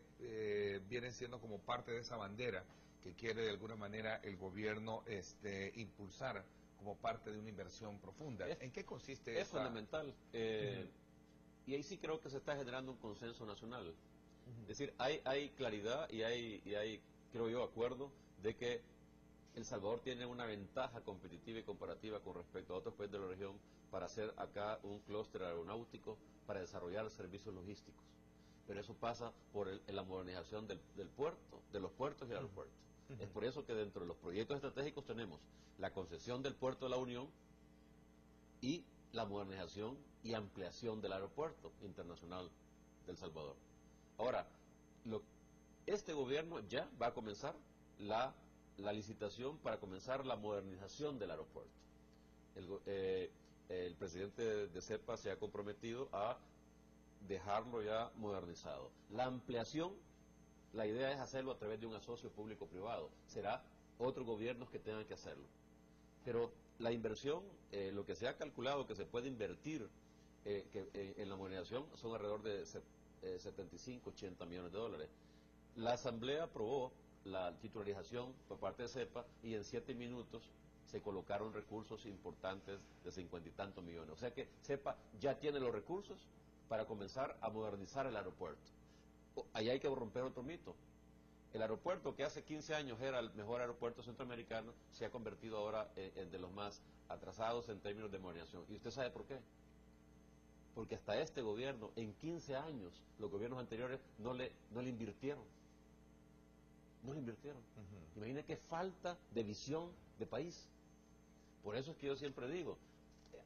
viene siendo como parte de esa bandera que quiere de alguna manera el gobierno impulsar como parte de una inversión profunda. ¿En qué consiste Es fundamental. Y ahí sí creo que se está generando un consenso nacional. Es decir, hay claridad y hay, creo yo, acuerdo de que El Salvador tiene una ventaja competitiva y comparativa con respecto a otros países de la región para hacer acá un clúster aeronáutico para desarrollar servicios logísticos. Pero eso pasa por la modernización del puerto, de los puertos y el aeropuerto. Es por eso que dentro de los proyectos estratégicos tenemos la concesión del puerto de la Unión y la modernización y ampliación del aeropuerto internacional de El Salvador. Ahora, este gobierno ya va a comenzar la licitación para comenzar la modernización del aeropuerto. El presidente de CEPA se ha comprometido a dejarlo ya modernizado. La ampliación, la idea es hacerlo a través de un asocio público-privado. Será otros gobiernos que tengan que hacerlo. Pero la inversión, lo que se ha calculado que se puede invertir en la modernización son alrededor de 75, 80 millones de dólares. La Asamblea aprobó la titularización por parte de CEPA y en 7 minutos se colocaron recursos importantes de 50 y tantos millones. O sea que CEPA ya tiene los recursos para comenzar a modernizar el aeropuerto. Ahí hay que romper otro mito. El aeropuerto que hace 15 años era el mejor aeropuerto centroamericano se ha convertido ahora en de los más atrasados en términos de modernización. ¿Y usted sabe por qué? Porque hasta este gobierno, en 15 años, los gobiernos anteriores no le invirtieron. No le invirtieron. Imagina qué falta de visión de país. Por eso es que yo siempre digo,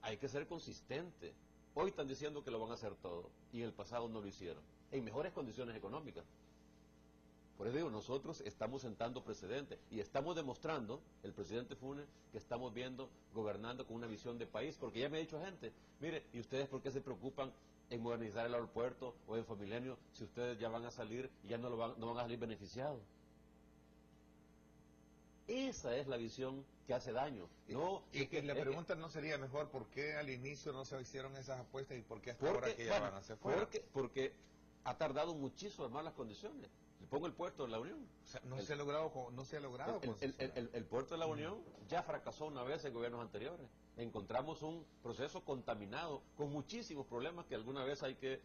hay que ser consistente. Hoy están diciendo que lo van a hacer todo y en el pasado no lo hicieron, en mejores condiciones económicas. Por eso digo, nosotros estamos sentando precedentes y estamos demostrando, el presidente Funes, que estamos gobernando con una visión de país, porque ya me ha dicho gente, mire, ¿y ustedes por qué se preocupan en modernizar el aeropuerto o en Familienio si ustedes ya van a salir y ya no van a salir beneficiados? Esa es la visión que hace daño. Y que la pregunta no sería mejor por qué al inicio no se hicieron esas apuestas y por qué hasta ahora que ya van hacia afuera. Porque ha tardado muchísimo en armar las condiciones. Le pongo el puerto de la Unión. O sea, no se ha logrado. El puerto de la Unión ya fracasó una vez en gobiernos anteriores. Encontramos un proceso contaminado con muchísimos problemas que alguna vez hay que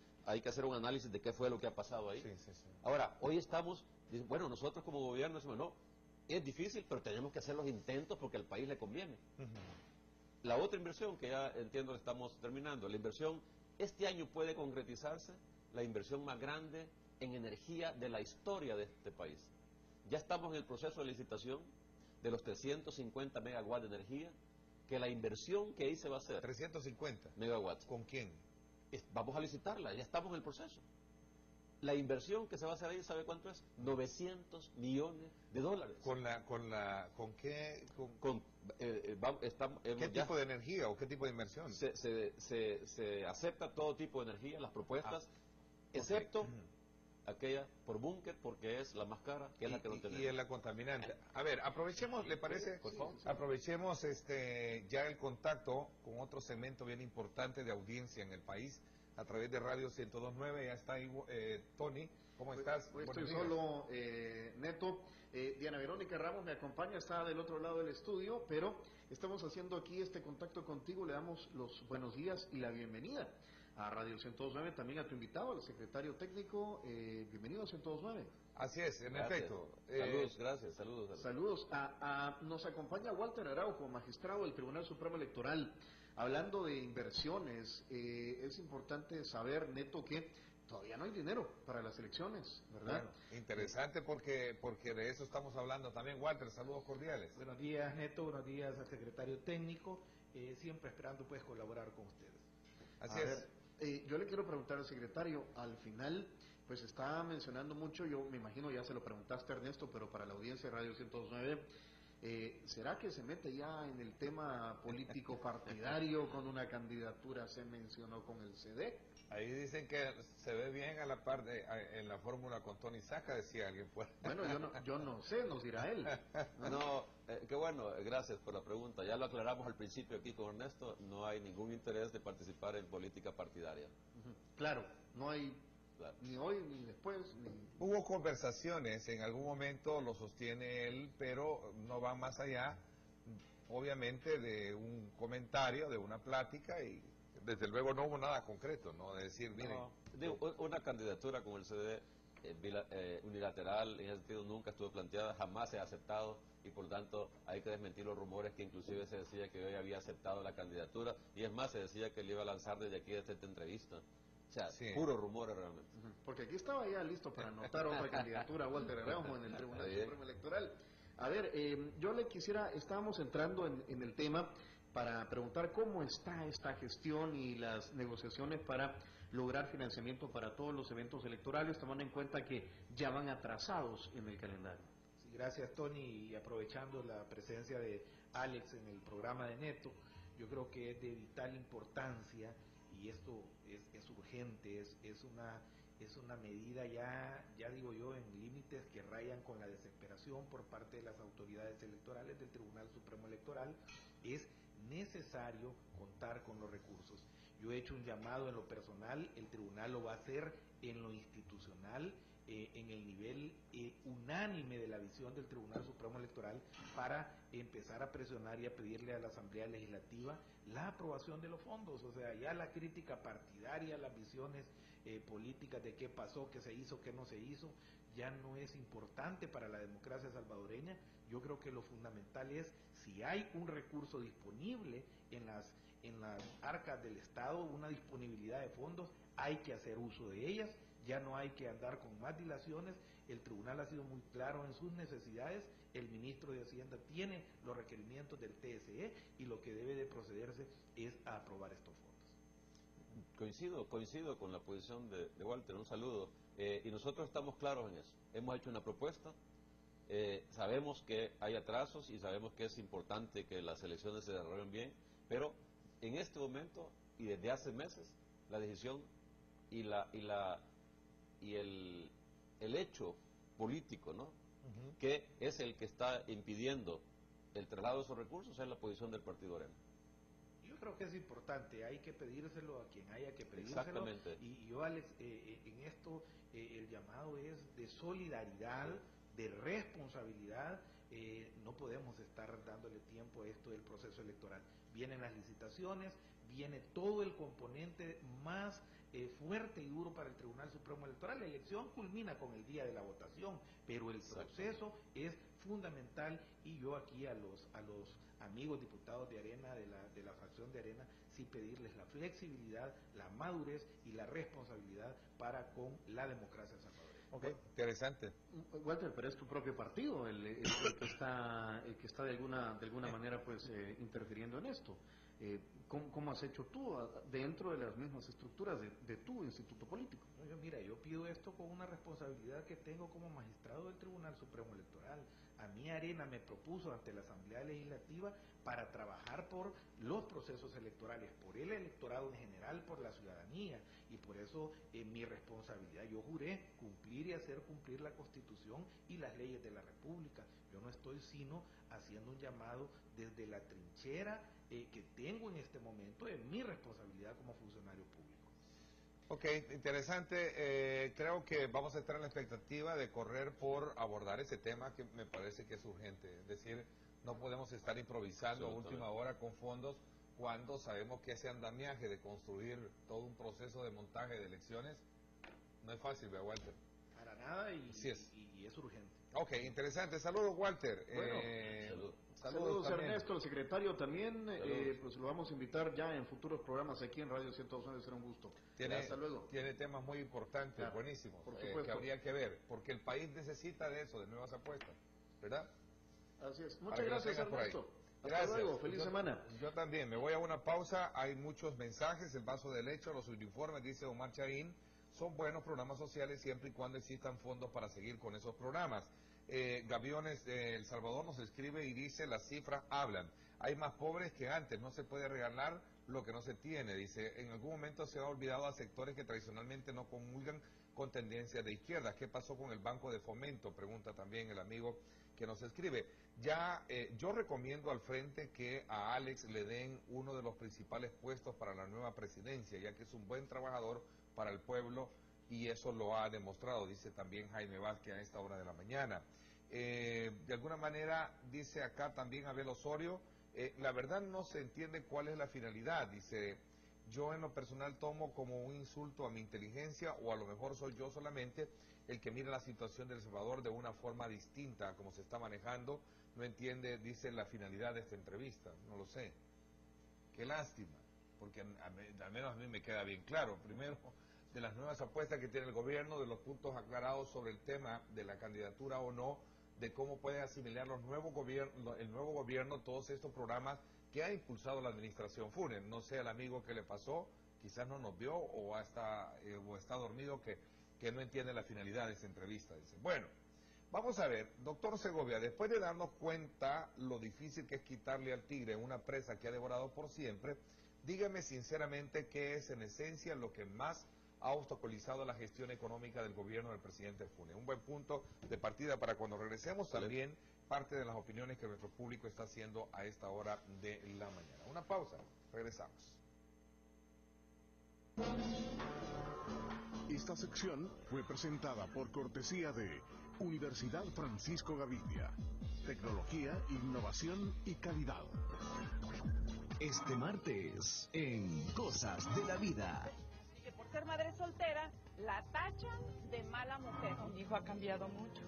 hacer un análisis de qué fue lo que ha pasado ahí. Ahora, hoy estamos, bueno, nosotros como gobierno decimos, no, es difícil, pero tenemos que hacer los intentos porque al país le conviene. La otra inversión que ya entiendo que estamos terminando, la inversión Este año puede concretizarse la inversión más grande en energía de la historia de este país. Ya estamos en el proceso de licitación de los 350 megawatts de energía, que la inversión que ahí se va a hacer... 350 megawatts. ¿Con quién? Vamos a licitarla, ya estamos en el proceso. La inversión que se va a hacer ahí, ¿sabe cuánto es? 900 millones de dólares. ¿Con qué? ¿Qué Ya tipo de energía o qué tipo de inversión? Se acepta todo tipo de energía, las propuestas, excepto aquella por búnker, porque es la más cara, que es la que no tenemos. Y es la contaminante. A ver, aprovechemos, ¿le parece? Por favor. Aprovechemos ya el contacto con otro segmento bien importante de audiencia en el país, a través de Radio 102.9. Ya está ahí, Tony. ¿Cómo estás? Hoy estoy Buenos días. solo, Neto. Diana Verónica Ramos me acompaña, está del otro lado del estudio, pero estamos haciendo aquí este contacto contigo. Le damos los buenos días y la bienvenida a Radio 102.9, también a tu invitado, al secretario técnico. Bienvenido a 102.9. Así es, en efecto. Saludos, gracias, saludos. Saludos. Nos acompaña Walter Araujo, magistrado del Tribunal Supremo Electoral. Hablando de inversiones, es importante saber, Neto, que todavía no hay dinero para las elecciones, ¿verdad? Bueno, interesante porque de eso estamos hablando también. Walter, saludos cordiales. Buenos días, Neto, buenos días al secretario técnico, siempre esperando pues colaborar con ustedes. Así es. Yo le quiero preguntar al secretario, al final pues está mencionando mucho, yo me imagino ya se lo preguntaste, Ernesto, pero para la audiencia de Radio 102.9, ¿será que se mete ya en el tema político partidario con una candidatura? Se mencionó con el CD. Ahí dicen que se ve bien a la par en la fórmula con Tony Saca, decía alguien. Bueno, yo no sé, nos dirá él. No, qué bueno, gracias por la pregunta. Ya lo aclaramos al principio aquí con Ernesto, no hay ningún interés de participar en política partidaria. Claro, no hay ni hoy ni después. Hubo conversaciones, en algún momento lo sostiene él, pero no va más allá, obviamente, de un comentario, de una plática, y desde luego no hubo nada concreto, ¿no? De decir, miren... Una candidatura con el CD unilateral, en ese sentido, nunca estuvo planteada, jamás se ha aceptado, y por tanto hay que desmentir los rumores que inclusive se decía que hoy había aceptado la candidatura, y es más, se decía que le iba a lanzar desde aquí desde esta entrevista. O sea, sí, puro rumores realmente. Porque aquí estaba ya listo para anotar otra candidatura, Walter Araujo, en el Tribunal Supremo Electoral. A ver, yo le quisiera, estábamos entrando en el tema para preguntar cómo está esta gestión y las negociaciones para lograr financiamiento para todos los eventos electorales, tomando en cuenta que ya van atrasados en el calendario. Sí, gracias, Tony, y aprovechando la presencia de Alex en el programa de Neto, yo creo que es de vital importancia, y esto es urgente, es una medida ya digo yo, en límites que rayan con la desesperación por parte de las autoridades electorales del Tribunal Supremo Electoral. Es necesario contar con los recursos. Yo he hecho un llamado en lo personal, el tribunal lo va a hacer en lo institucional, en el nivel unánime de la visión del Tribunal Supremo Electoral, para empezar a presionar y a pedirle a la Asamblea Legislativa la aprobación de los fondos. O sea, ya la crítica partidaria, las visiones políticas de qué pasó, qué se hizo, qué no se hizo, ya no es importante para la democracia salvadoreña. Yo creo que lo fundamental es, si hay un recurso disponible en las arcas del Estado, una disponibilidad de fondos, hay que hacer uso de ellas. Ya no hay que andar con más dilaciones. El tribunal ha sido muy claro en sus necesidades. El ministro de Hacienda tiene los requerimientos del TSE y lo que debe de procederse es a aprobar estos fondos. Coincido con la posición de Walter, un saludo. Y nosotros estamos claros en eso. Hemos hecho una propuesta, sabemos que hay atrasos y sabemos que es importante que las elecciones se desarrollen bien, pero en este momento y desde hace meses la decisión y el hecho político, ¿no? Que es el que está impidiendo el traslado de esos recursos, es la posición del Partido Arena. Yo creo que es importante, hay que pedírselo a quien haya que pedírselo. Exactamente. Y yo, Alex, en esto el llamado es de solidaridad, de responsabilidad. No podemos estar dándole tiempo a esto del proceso electoral. Vienen las licitaciones, viene todo el componente más fuerte y duro para el Tribunal Supremo Electoral. La elección culmina con el día de la votación, pero el proceso es fundamental, y yo aquí a los amigos diputados de Arena, de la fracción de Arena, sí pedirles la flexibilidad, la madurez y la responsabilidad para con la democracia salvadoreña. Okay. Interesante. Walter, pero es tu propio partido el que está de alguna manera pues interfiriendo en esto. ¿Cómo has hecho tú dentro de las mismas estructuras de tu instituto político? Yo pido esto con una responsabilidad que tengo como magistrado del Tribunal Supremo Electoral. A mí Arena me propuso ante la Asamblea Legislativa para trabajar por los procesos electorales, por el electorado en general, por la ciudadanía, y por eso mi responsabilidad, yo juré cumplir y hacer cumplir la Constitución y las leyes de la República. Yo no estoy sino haciendo un llamado desde la trinchera que tengo en este momento de mi responsabilidad como funcionario público. Ok, interesante. Creo que vamos a estar en la expectativa de correr por abordar ese tema que me parece que es urgente. Es decir, no podemos estar improvisando a última hora con fondos cuando sabemos que ese andamiaje de construir todo un proceso de montaje de elecciones no es fácil, ¿verdad, Walter? Para nada y es urgente. Ok, interesante. Saludos, Walter. Bueno, saludos Ernesto, el secretario también. Pues lo vamos a invitar ya en futuros programas aquí en Radio 102. Será un gusto. Hasta luego. Tiene temas muy importantes, buenísimos, por supuesto. Que habría que ver, porque el país necesita de eso, de nuevas apuestas, ¿verdad? Así es. Muchas gracias, Ernesto. Hasta luego, feliz semana. Yo también, me voy a una pausa, hay muchos mensajes, el vaso de leche, los uniformes, dice Omar Chaín, son buenos programas sociales siempre y cuando existan fondos para seguir con esos programas. Gaviones de El Salvador nos escribe y dice, las cifras hablan, hay más pobres que antes, no se puede regalar lo que no se tiene, dice, en algún momento se ha olvidado a sectores que tradicionalmente no comulgan con tendencias de izquierda. ¿Qué pasó con el Banco de Fomento? Pregunta también el amigo que nos escribe. Ya yo recomiendo al frente que a Alex le den uno de los principales puestos para la nueva presidencia, ya que es un buen trabajador para el pueblo y eso lo ha demostrado, dice también Jaime Vázquez a esta hora de la mañana. De alguna manera, dice acá también Abel Osorio, la verdad no se entiende cuál es la finalidad, dice, yo en lo personal tomo como un insulto a mi inteligencia o a lo mejor soy yo solamente el que mira la situación de El Salvador de una forma distinta a como se está manejando, no entiende, dice, la finalidad de esta entrevista, no lo sé. Qué lástima, porque al menos a mí me queda bien claro, primero, de las nuevas apuestas que tiene el gobierno, de los puntos aclarados sobre el tema de la candidatura o no, de cómo puede asimilar el nuevo gobierno todos estos programas que ha impulsado la administración Funes. No sé al amigo que le pasó, quizás no nos vio o está dormido que no entiende la finalidad de esta entrevista. Dice. Bueno, vamos a ver, doctor Segovia, después de darnos cuenta lo difícil que es quitarle al tigre una presa que ha devorado por siempre, dígame sinceramente qué es en esencia lo que más ha obstaculizado la gestión económica del gobierno del presidente Funes. Un buen punto de partida para cuando regresemos también parte de las opiniones que nuestro público está haciendo a esta hora de la mañana. Una pausa, regresamos. Esta sección fue presentada por cortesía de Universidad Francisco Gavidia. Tecnología, innovación y calidad. Este martes, en Cosas de la Vida. Que por ser madre soltera, la tachan de mala mujer. Mi hijo ha cambiado mucho.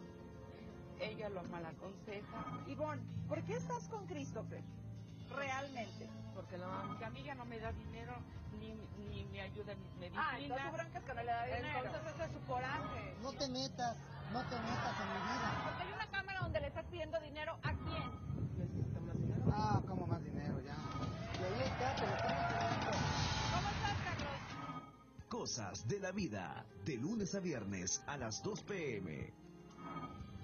Ella lo malaconseja. Ivonne, ¿por qué estás con Christopher? Realmente. Porque la amiga no me da dinero ni me ayuda en mis medicinas. Ah, entonces su bronca es que no le da dinero. Entonces ese es su coraje. No te metas en mi vida. Porque hay una cámara donde le estás pidiendo dinero ¿a quién? ¿Necesita más dinero? Ah, como más dinero ya. Y ahí está, te lo estamos pidiendo. ¿Cómo estás, Carlos? Cosas de la Vida, de lunes a viernes a las 2 p.m.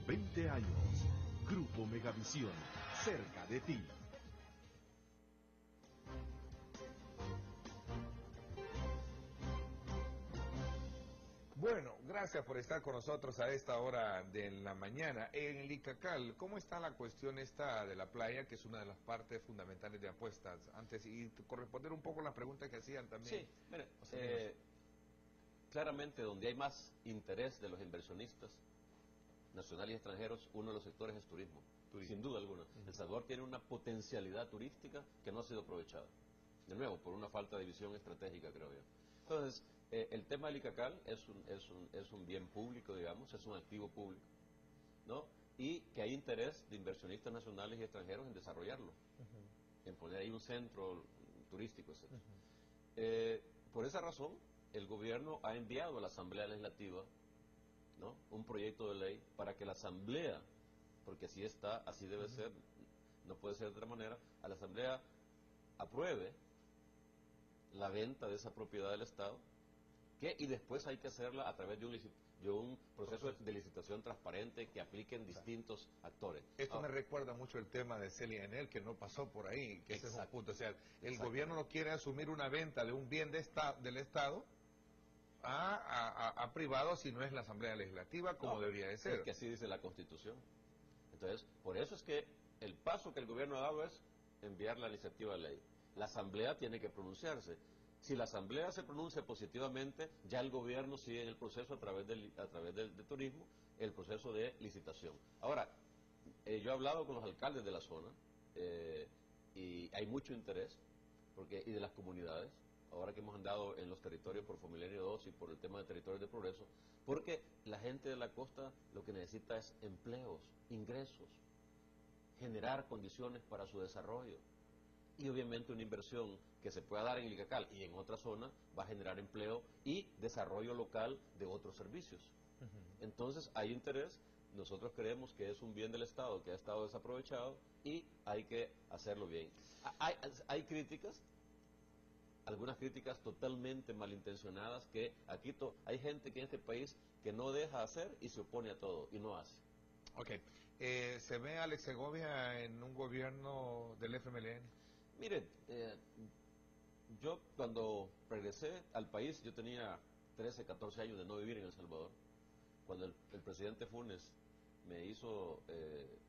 20 años. Grupo Megavisión. Cerca de ti. Bueno, gracias por estar con nosotros a esta hora de la mañana. En el Icacal, ¿cómo está la cuestión esta de la playa, que es una de las partes fundamentales de apuestas? Antes, y corresponder un poco a las preguntas que hacían también. Sí, mire, claramente donde hay más interés de los inversionistas nacionales y extranjeros, uno de los sectores es turismo, sin duda alguna. El Salvador tiene una potencialidad turística que no ha sido aprovechada, de nuevo, por una falta de visión estratégica, creo yo. Entonces, el tema del Icacal es un bien público, digamos, es un activo público, ¿no? Y que hay interés de inversionistas nacionales y extranjeros en desarrollarlo, en poner ahí un centro turístico, etc. Por esa razón, el gobierno ha enviado a la Asamblea Legislativa, ¿no?, un proyecto de ley para que la Asamblea, porque así está, así debe ser, no puede ser de otra manera, a la Asamblea apruebe la venta de esa propiedad del Estado, y después hay que hacerla a través de un proceso de licitación transparente que apliquen distintos actores. Esto me recuerda mucho el tema de Celia Enel, que no pasó por ahí, que ese es un punto. O sea, el gobierno no quiere asumir una venta de un bien del Estado a privados si no es la Asamblea Legislativa, como debería de ser. Es que así dice la Constitución. Entonces, por eso es que el paso que el gobierno ha dado es enviar la iniciativa de ley. La Asamblea tiene que pronunciarse. Si la Asamblea se pronuncia positivamente, ya el gobierno sigue en el proceso a través del turismo, el proceso de licitación. Ahora, yo he hablado con los alcaldes de la zona y hay mucho interés, y de las comunidades, ahora que hemos andado en los territorios por Fomilenio 2 y por el tema de territorios de progreso, porque la gente de la costa lo que necesita es empleos, ingresos, generar condiciones para su desarrollo. Y obviamente una inversión que se pueda dar en Licacal y en otra zona va a generar empleo y desarrollo local de otros servicios. Entonces hay interés, nosotros creemos que es un bien del Estado que ha estado desaprovechado y hay que hacerlo bien. Hay críticas, algunas críticas totalmente malintencionadas, que aquí hay gente que en este país que no deja hacer y se opone a todo y no hace. Ok. ¿Se ve a Alex Segovia en un gobierno del FMLN? Mire, yo cuando regresé al país, yo tenía 13, 14 años de no vivir en El Salvador. Cuando el presidente Funes me hizo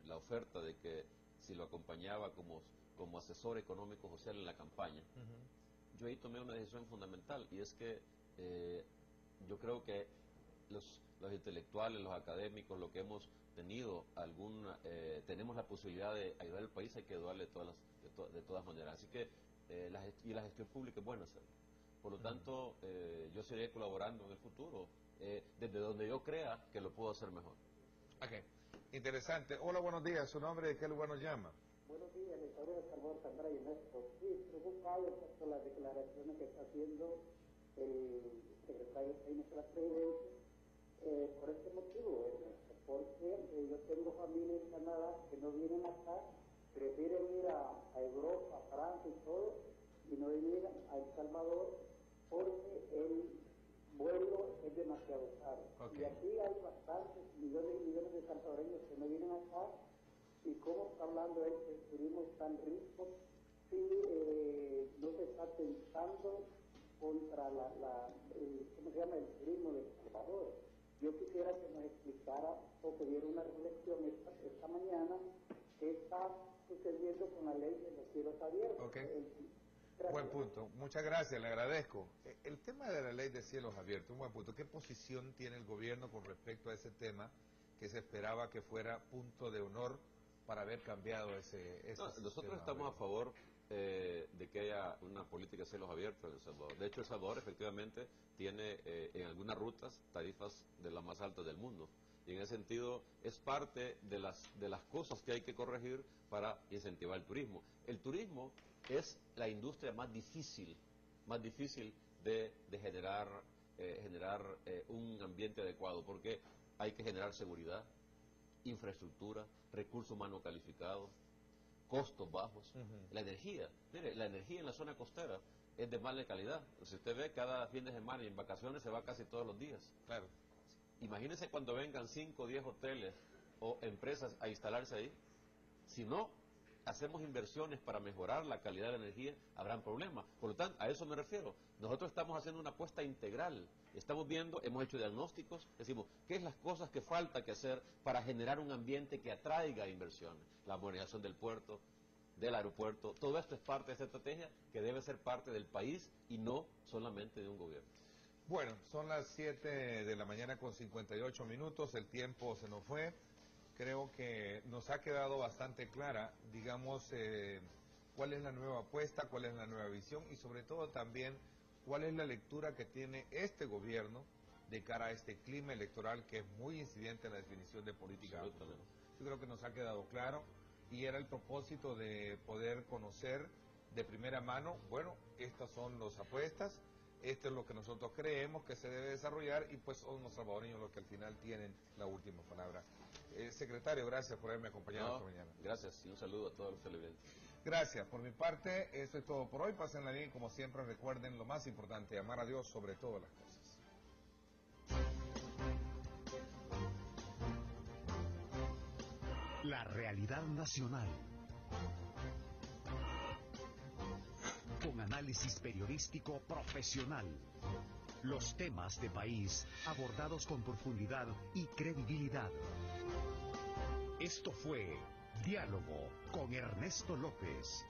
la oferta de que si lo acompañaba como asesor económico social en la campaña, yo ahí tomé una decisión fundamental, y es que yo creo que los intelectuales, los académicos, lo que hemos tenido tenemos la posibilidad de ayudar al país, hay que ayudarle de todas maneras. Así que la gestión pública es buena hacerlo. Por lo tanto, yo seguiré colaborando en el futuro, desde donde yo crea que lo puedo hacer mejor. Ok, interesante. Hola, buenos días. ¿Su nombre? ¿De qué lugar nos llama? Buenos días, les saluda Salvador Sandra y Néstor. Sí, preocupado por las declaraciones que está haciendo el secretario técnico de la Presidencia, por este motivo, porque yo tengo familia en Canadá que no vienen acá, prefieren ir a Europa, a Francia y todo, y no venir a El Salvador porque el vuelo es demasiado caro. Okay. Y aquí hay bastantes millones y millones de salvadoreños que no vienen acá, y cómo está hablando él que el turismo es tan rico, si no se está pensando contra ¿cómo se llama?, el turismo de El Salvador. Yo quisiera que nos explicara o que diera una reflexión esta mañana qué está sucediendo con la ley de los cielos abiertos. Okay. Buen punto, muchas gracias, le agradezco. El tema de la ley de cielos abiertos, un buen punto. ¿Qué posición tiene el gobierno con respecto a ese tema que se esperaba que fuera punto de honor para haber cambiado ese nosotros estamos a favor de que haya una política de cielos abiertos en El Salvador. De hecho, El Salvador efectivamente tiene en algunas rutas tarifas de las más altas del mundo. Y en ese sentido es parte de las cosas que hay que corregir para incentivar el turismo. El turismo es la industria más difícil de generar un ambiente adecuado, porque hay que generar seguridad, infraestructura, recurso humano calificado, costos bajos. La energía, mire, la energía en la zona costera es de mala calidad. Si usted ve, cada fin de semana y en vacaciones se va casi todos los días. Claro. Imagínense cuando vengan 5 o 10 hoteles o empresas a instalarse ahí. Si no hacemos inversiones para mejorar la calidad de la energía, habrán problemas. Por lo tanto, a eso me refiero. Nosotros estamos haciendo una apuesta integral. Estamos viendo, hemos hecho diagnósticos, decimos, ¿qué es las cosas que falta que hacer para generar un ambiente que atraiga inversiones? La modernización del puerto, del aeropuerto, todo esto es parte de esta estrategia que debe ser parte del país y no solamente de un gobierno. Bueno, son las 7 de la mañana con 58 minutos, el tiempo se nos fue. Creo que nos ha quedado bastante clara, digamos, cuál es la nueva apuesta, cuál es la nueva visión y sobre todo también cuál es la lectura que tiene este gobierno de cara a este clima electoral que es muy incidente en la definición de política. Yo creo que nos ha quedado claro y era el propósito de poder conocer de primera mano, bueno, estas son las apuestas, esto es lo que nosotros creemos que se debe desarrollar y pues son los salvadoreños los que al final tienen la última palabra. Secretario, gracias por haberme acompañado esta mañana. Gracias y un saludo a todos los televidentes. Gracias. Por mi parte, eso es todo por hoy. Pásenla bien y como siempre recuerden lo más importante, amar a Dios sobre todas las cosas. La realidad nacional. Con análisis periodístico profesional. Los temas de país abordados con profundidad y credibilidad. Esto fue Diálogo con Ernesto López.